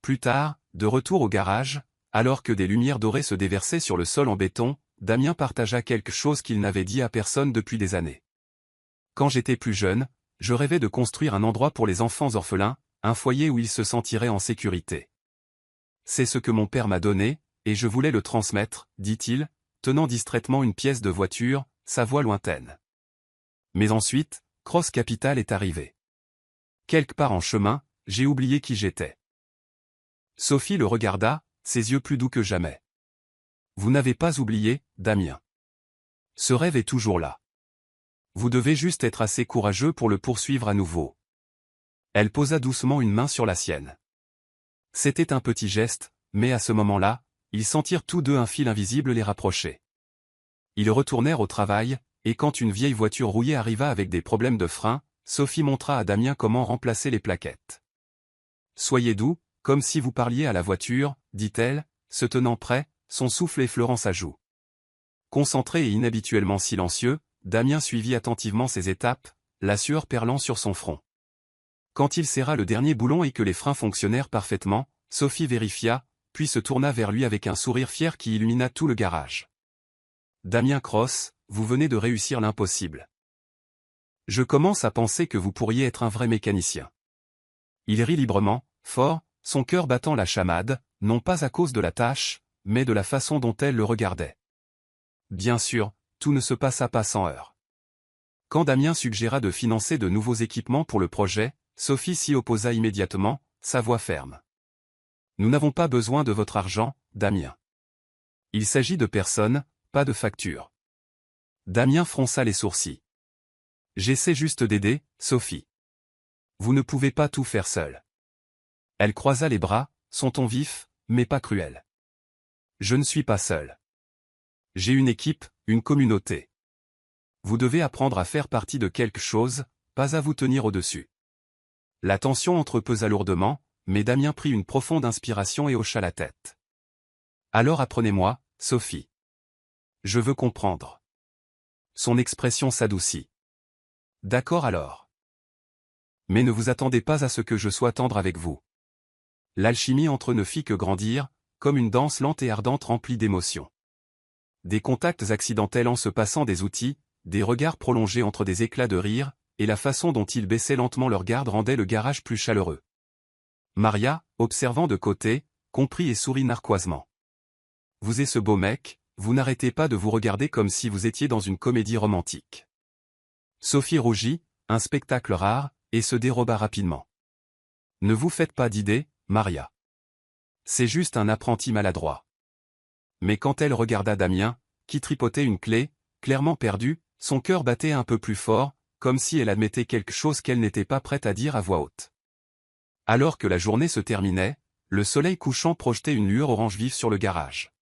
Plus tard, de retour au garage, alors que des lumières dorées se déversaient sur le sol en béton, Damien partagea quelque chose qu'il n'avait dit à personne depuis des années. Quand j'étais plus jeune, je rêvais de construire un endroit pour les enfants orphelins, un foyer où ils se sentiraient en sécurité. C'est ce que mon père m'a donné, et je voulais le transmettre, dit-il, tenant distraitement une pièce de voiture, sa voix lointaine. Mais ensuite, Cross Capital est arrivé. Quelque part en chemin, j'ai oublié qui j'étais. Sophie le regarda, ses yeux plus doux que jamais. Vous n'avez pas oublié, Damien. Ce rêve est toujours là. Vous devez juste être assez courageux pour le poursuivre à nouveau. Elle posa doucement une main sur la sienne. C'était un petit geste, mais à ce moment-là, ils sentirent tous deux un fil invisible les rapprocher. Ils retournèrent au travail, et quand une vieille voiture rouillée arriva avec des problèmes de frein, Sophie montra à Damien comment remplacer les plaquettes. « Soyez doux, comme si vous parliez à la voiture, dit-elle, se tenant prêt, son souffle effleurant sa joue. Concentré et inhabituellement silencieux, Damien suivit attentivement ses étapes, la sueur perlant sur son front. Quand il serra le dernier boulon et que les freins fonctionnèrent parfaitement, Sophie vérifia, puis se tourna vers lui avec un sourire fier qui illumina tout le garage. « Damien Cross, vous venez de réussir l'impossible. Je commence à penser que vous pourriez être un vrai mécanicien. » Il rit librement, fort, son cœur battant la chamade, non pas à cause de la tâche, mais de la façon dont elle le regardait. Bien sûr, tout ne se passa pas sans heurts. Quand Damien suggéra de financer de nouveaux équipements pour le projet, Sophie s'y opposa immédiatement, sa voix ferme. « Nous n'avons pas besoin de votre argent, Damien. Il s'agit de personnes, pas de factures. » Damien fronça les sourcils. « J'essaie juste d'aider, Sophie. Vous ne pouvez pas tout faire seule. » Elle croisa les bras, son ton vif, mais pas cruel. Je ne suis pas seul. J'ai une équipe, une communauté. Vous devez apprendre à faire partie de quelque chose, pas à vous tenir au-dessus. La tension entre eux pesa lourdement, mais Damien prit une profonde inspiration et hocha la tête. Alors apprenez-moi, Sophie. Je veux comprendre. Son expression s'adoucit. D'accord alors. Mais ne vous attendez pas à ce que je sois tendre avec vous. L'alchimie entre eux ne fit que grandir, comme une danse lente et ardente remplie d'émotions. Des contacts accidentels en se passant des outils, des regards prolongés entre des éclats de rire, et la façon dont ils baissaient lentement leur garde rendait le garage plus chaleureux. Maria, observant de côté, comprit et sourit narquoisement. Vous et ce beau mec, vous n'arrêtez pas de vous regarder comme si vous étiez dans une comédie romantique. Sophie rougit, un spectacle rare, et se déroba rapidement. Ne vous faites pas d'idées, Maria. C'est juste un apprenti maladroit. Mais quand elle regarda Damien, qui tripotait une clé, clairement perdue, son cœur battait un peu plus fort, comme si elle admettait quelque chose qu'elle n'était pas prête à dire à voix haute. Alors que la journée se terminait, le soleil couchant projetait une lueur orange vive sur le garage.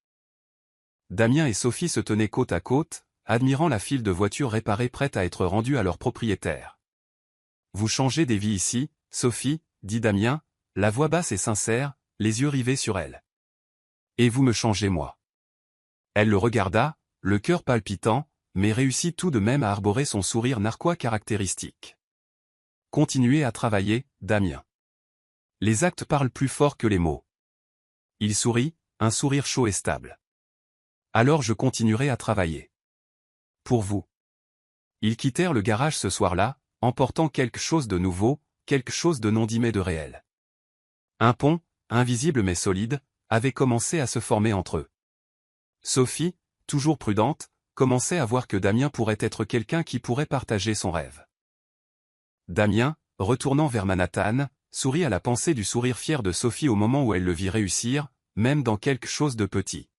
Damien et Sophie se tenaient côte à côte, admirant la file de voitures réparées prêtes à être rendues à leurs propriétaires. Vous changez des vies ici, Sophie, dit Damien, la voix basse et sincère, les yeux rivés sur elle. Et vous me changez moi. Elle le regarda, le cœur palpitant, mais réussit tout de même à arborer son sourire narquois caractéristique. Continuez à travailler, Damien. Les actes parlent plus fort que les mots. Il sourit, un sourire chaud et stable. Alors je continuerai à travailler. Pour vous. Ils quittèrent le garage ce soir-là, emportant quelque chose de nouveau, quelque chose de non dit mais de réel. Un pont, invisible mais solide, avait commencé à se former entre eux. Sophie, toujours prudente, commençait à voir que Damien pourrait être quelqu'un qui pourrait partager son rêve. Damien, retournant vers Manhattan, sourit à la pensée du sourire fier de Sophie au moment où elle le vit réussir, même dans quelque chose de petit.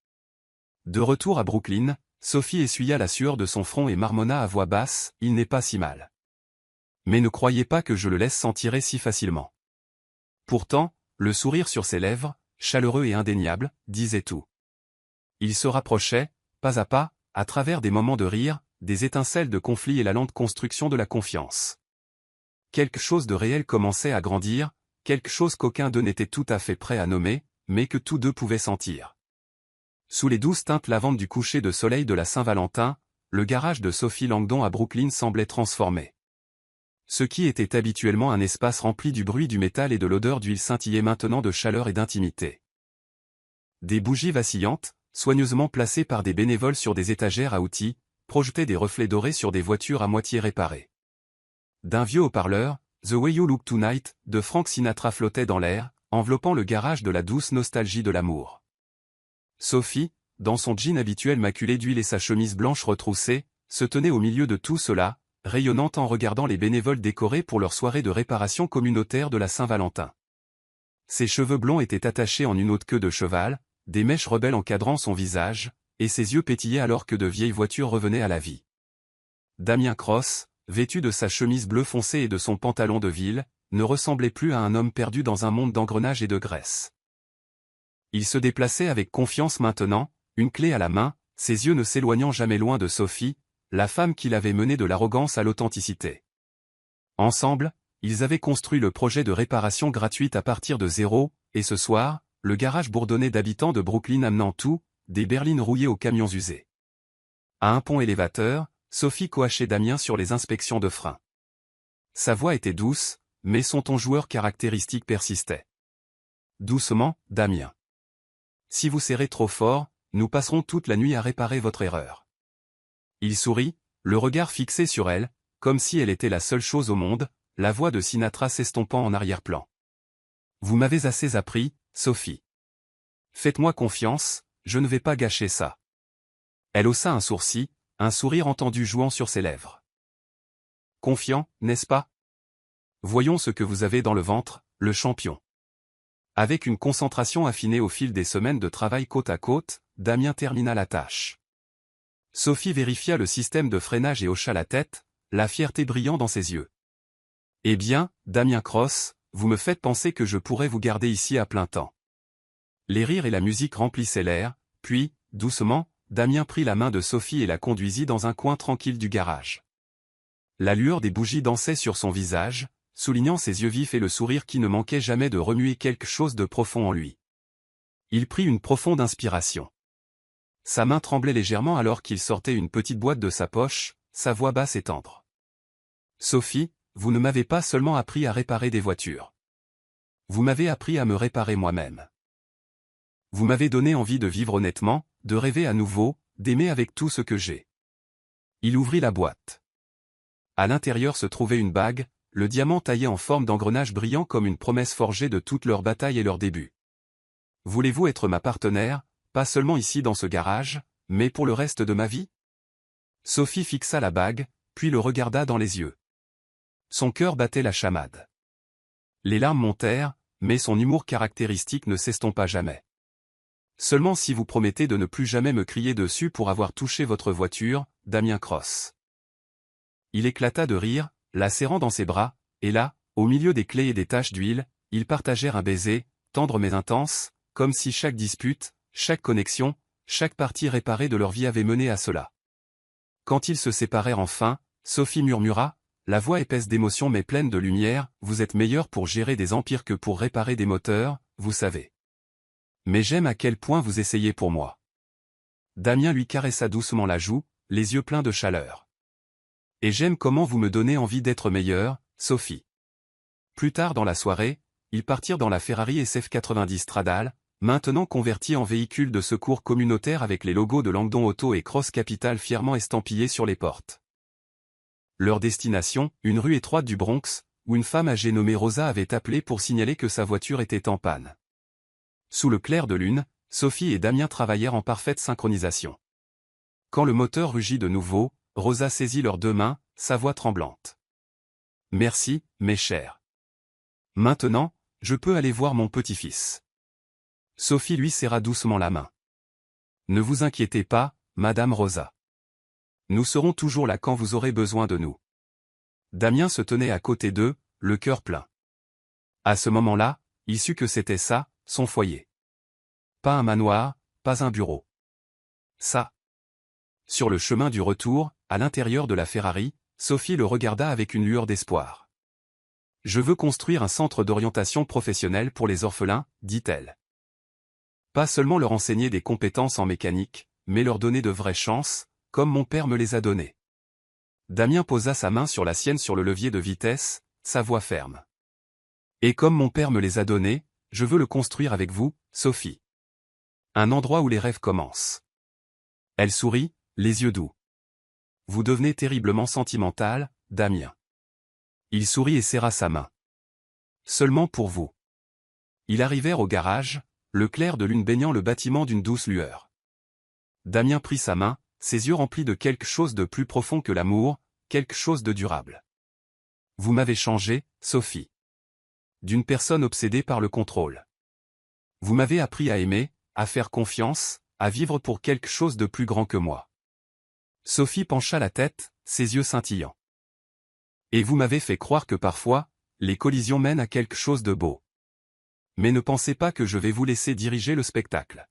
De retour à Brooklyn, Sophie essuya la sueur de son front et marmonna à voix basse, « Il n'est pas si mal. Mais ne croyez pas que je le laisse s'en tirer si facilement. » Pourtant, le sourire sur ses lèvres, chaleureux et indéniable, disait tout. Il se rapprochait, pas à pas, à travers des moments de rire, des étincelles de conflit et la lente construction de la confiance. Quelque chose de réel commençait à grandir, quelque chose qu'aucun d'eux n'était tout à fait prêt à nommer, mais que tous deux pouvaient sentir. Sous les douces teintes lavantes du coucher de soleil de la Saint-Valentin, le garage de Sophie Langdon à Brooklyn semblait transformé. Ce qui était habituellement un espace rempli du bruit du métal et de l'odeur d'huile scintillait maintenant de chaleur et d'intimité. Des bougies vacillantes, soigneusement placées par des bénévoles sur des étagères à outils, projetaient des reflets dorés sur des voitures à moitié réparées. D'un vieux haut-parleur, The Way You Look Tonight, de Frank Sinatra flottait dans l'air, enveloppant le garage de la douce nostalgie de l'amour. Sophie, dans son jean habituel maculé d'huile et sa chemise blanche retroussée, se tenait au milieu de tout cela, rayonnante en regardant les bénévoles décorés pour leur soirée de réparation communautaire de la Saint-Valentin. Ses cheveux blonds étaient attachés en une haute queue de cheval, des mèches rebelles encadrant son visage, et ses yeux pétillaient alors que de vieilles voitures revenaient à la vie. Damien Cross, vêtu de sa chemise bleu foncé et de son pantalon de ville, ne ressemblait plus à un homme perdu dans un monde d'engrenages et de graisse. Il se déplaçait avec confiance maintenant, une clé à la main, ses yeux ne s'éloignant jamais loin de Sophie, la femme qui l'avait mené de l'arrogance à l'authenticité. Ensemble, ils avaient construit le projet de réparation gratuite à partir de zéro, et ce soir, le garage bourdonnait d'habitants de Brooklyn amenant tout, des berlines rouillées aux camions usés. À un pont élévateur, Sophie coachait Damien sur les inspections de frein. Sa voix était douce, mais son ton joueur caractéristique persistait. Doucement, Damien. Si vous serrez trop fort, nous passerons toute la nuit à réparer votre erreur. Il sourit, le regard fixé sur elle, comme si elle était la seule chose au monde, la voix de Sinatra s'estompant en arrière-plan. Vous m'avez assez appris, Sophie. Faites-moi confiance, je ne vais pas gâcher ça. Elle haussa un sourcil, un sourire entendu jouant sur ses lèvres. Confiant, n'est-ce pas? Voyons ce que vous avez dans le ventre, le champion. Avec une concentration affinée au fil des semaines de travail côte à côte, Damien termina la tâche. Sophie vérifia le système de freinage et hocha la tête, la fierté brillant dans ses yeux. Eh bien, Damien Cross, vous me faites penser que je pourrais vous garder ici à plein temps. Les rires et la musique remplissaient l'air, puis, doucement, Damien prit la main de Sophie et la conduisit dans un coin tranquille du garage. La lueur des bougies dansait sur son visage, soulignant ses yeux vifs et le sourire qui ne manquait jamais de remuer quelque chose de profond en lui. Il prit une profonde inspiration. Sa main tremblait légèrement alors qu'il sortait une petite boîte de sa poche, sa voix basse et tendre. « Sophie, vous ne m'avez pas seulement appris à réparer des voitures. Vous m'avez appris à me réparer moi-même. Vous m'avez donné envie de vivre honnêtement, de rêver à nouveau, d'aimer avec tout ce que j'ai. » Il ouvrit la boîte. À l'intérieur se trouvait une bague, le diamant taillé en forme d'engrenage brillant comme une promesse forgée de toute leur bataille et leur début. « Voulez-vous être ma partenaire, pas seulement ici dans ce garage, mais pour le reste de ma vie ?» Sophie fixa la bague, puis le regarda dans les yeux. Son cœur battait la chamade. Les larmes montèrent, mais son humour caractéristique ne s'estompa jamais. « Seulement si vous promettez de ne plus jamais me crier dessus pour avoir touché votre voiture, Damien Cross. » Il éclata de rire, la serrant dans ses bras, et là, au milieu des clés et des taches d'huile, ils partagèrent un baiser, tendre mais intense, comme si chaque dispute, chaque connexion, chaque partie réparée de leur vie avait mené à cela. Quand ils se séparèrent enfin, Sophie murmura, la voix épaisse d'émotion mais pleine de lumière, « Vous êtes meilleur pour gérer des empires que pour réparer des moteurs, vous savez. Mais j'aime à quel point vous essayez pour moi. » Damien lui caressa doucement la joue, les yeux pleins de chaleur. « Et j'aime comment vous me donnez envie d'être meilleure, Sophie. » Plus tard dans la soirée, ils partirent dans la Ferrari SF90 Stradale, maintenant convertie en véhicule de secours communautaire avec les logos de Langdon Auto et Cross Capital fièrement estampillés sur les portes. Leur destination, une rue étroite du Bronx, où une femme âgée nommée Rosa avait appelé pour signaler que sa voiture était en panne. Sous le clair de lune, Sophie et Damien travaillèrent en parfaite synchronisation. Quand le moteur rugit de nouveau, Rosa saisit leurs deux mains, sa voix tremblante. « Merci, mes chers. Maintenant, je peux aller voir mon petit-fils. » Sophie lui serra doucement la main. « Ne vous inquiétez pas, Madame Rosa. Nous serons toujours là quand vous aurez besoin de nous. » Damien se tenait à côté d'eux, le cœur plein. À ce moment-là, il sut que c'était ça, son foyer. Pas un manoir, pas un bureau. Ça. Sur le chemin du retour, à l'intérieur de la Ferrari, Sophie le regarda avec une lueur d'espoir. « Je veux construire un centre d'orientation professionnelle pour les orphelins, dit-elle. Pas seulement leur enseigner des compétences en mécanique, mais leur donner de vraies chances, comme mon père me les a données. » Damien posa sa main sur la sienne sur le levier de vitesse, sa voix ferme. « Et comme mon père me les a donnés, je veux le construire avec vous, Sophie. Un endroit où les rêves commencent. » Elle sourit, les yeux doux. « Vous devenez terriblement sentimental, Damien. » Il sourit et serra sa main. « Seulement pour vous. » Ils arrivèrent au garage, le clair de lune baignant le bâtiment d'une douce lueur. Damien prit sa main, ses yeux remplis de quelque chose de plus profond que l'amour, quelque chose de durable. « Vous m'avez changé, Sophie. D'une personne obsédée par le contrôle. Vous m'avez appris à aimer, à faire confiance, à vivre pour quelque chose de plus grand que moi. » Sophie pencha la tête, ses yeux scintillants. « Et vous m'avez fait croire que parfois, les collisions mènent à quelque chose de beau. Mais ne pensez pas que je vais vous laisser diriger le spectacle. »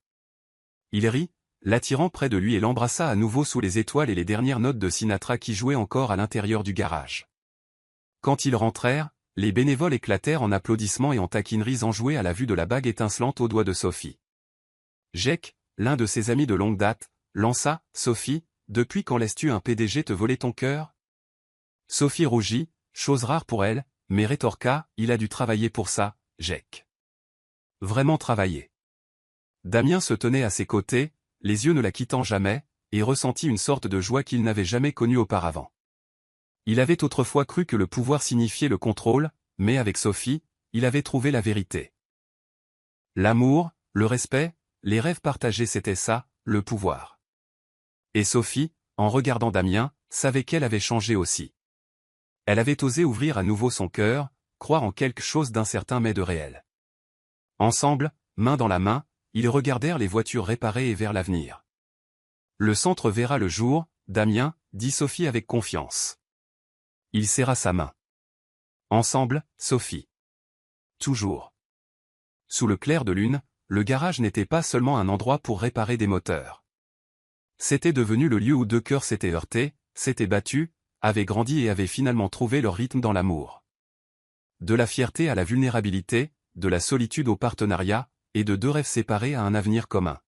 Il rit, l'attirant près de lui et l'embrassa à nouveau sous les étoiles et les dernières notes de Sinatra qui jouaient encore à l'intérieur du garage. Quand ils rentrèrent, les bénévoles éclatèrent en applaudissements et en taquineries enjouées à la vue de la bague étincelante au doigt de Sophie. Jake, l'un de ses amis de longue date, lança « Sophie, depuis quand laisses-tu un PDG te voler ton cœur ?» Sophie rougit, chose rare pour elle, mais rétorqua « Il a dû travailler pour ça, Jake. Vraiment travailler. » Damien se tenait à ses côtés, les yeux ne la quittant jamais, et ressentit une sorte de joie qu'il n'avait jamais connue auparavant. Il avait autrefois cru que le pouvoir signifiait le contrôle, mais avec Sophie, il avait trouvé la vérité. L'amour, le respect, les rêves partagés c'était ça, le pouvoir. Et Sophie, en regardant Damien, savait qu'elle avait changé aussi. Elle avait osé ouvrir à nouveau son cœur, croire en quelque chose d'incertain mais de réel. Ensemble, main dans la main, ils regardèrent les voitures réparées et vers l'avenir. « Le centre verra le jour, Damien, » dit Sophie avec confiance. Il serra sa main. Ensemble, Sophie. Toujours. Sous le clair de lune, le garage n'était pas seulement un endroit pour réparer des moteurs. C'était devenu le lieu où deux cœurs s'étaient heurtés, s'étaient battus, avaient grandi et avaient finalement trouvé leur rythme dans l'amour. De la fierté à la vulnérabilité, de la solitude au partenariat, et de deux rêves séparés à un avenir commun.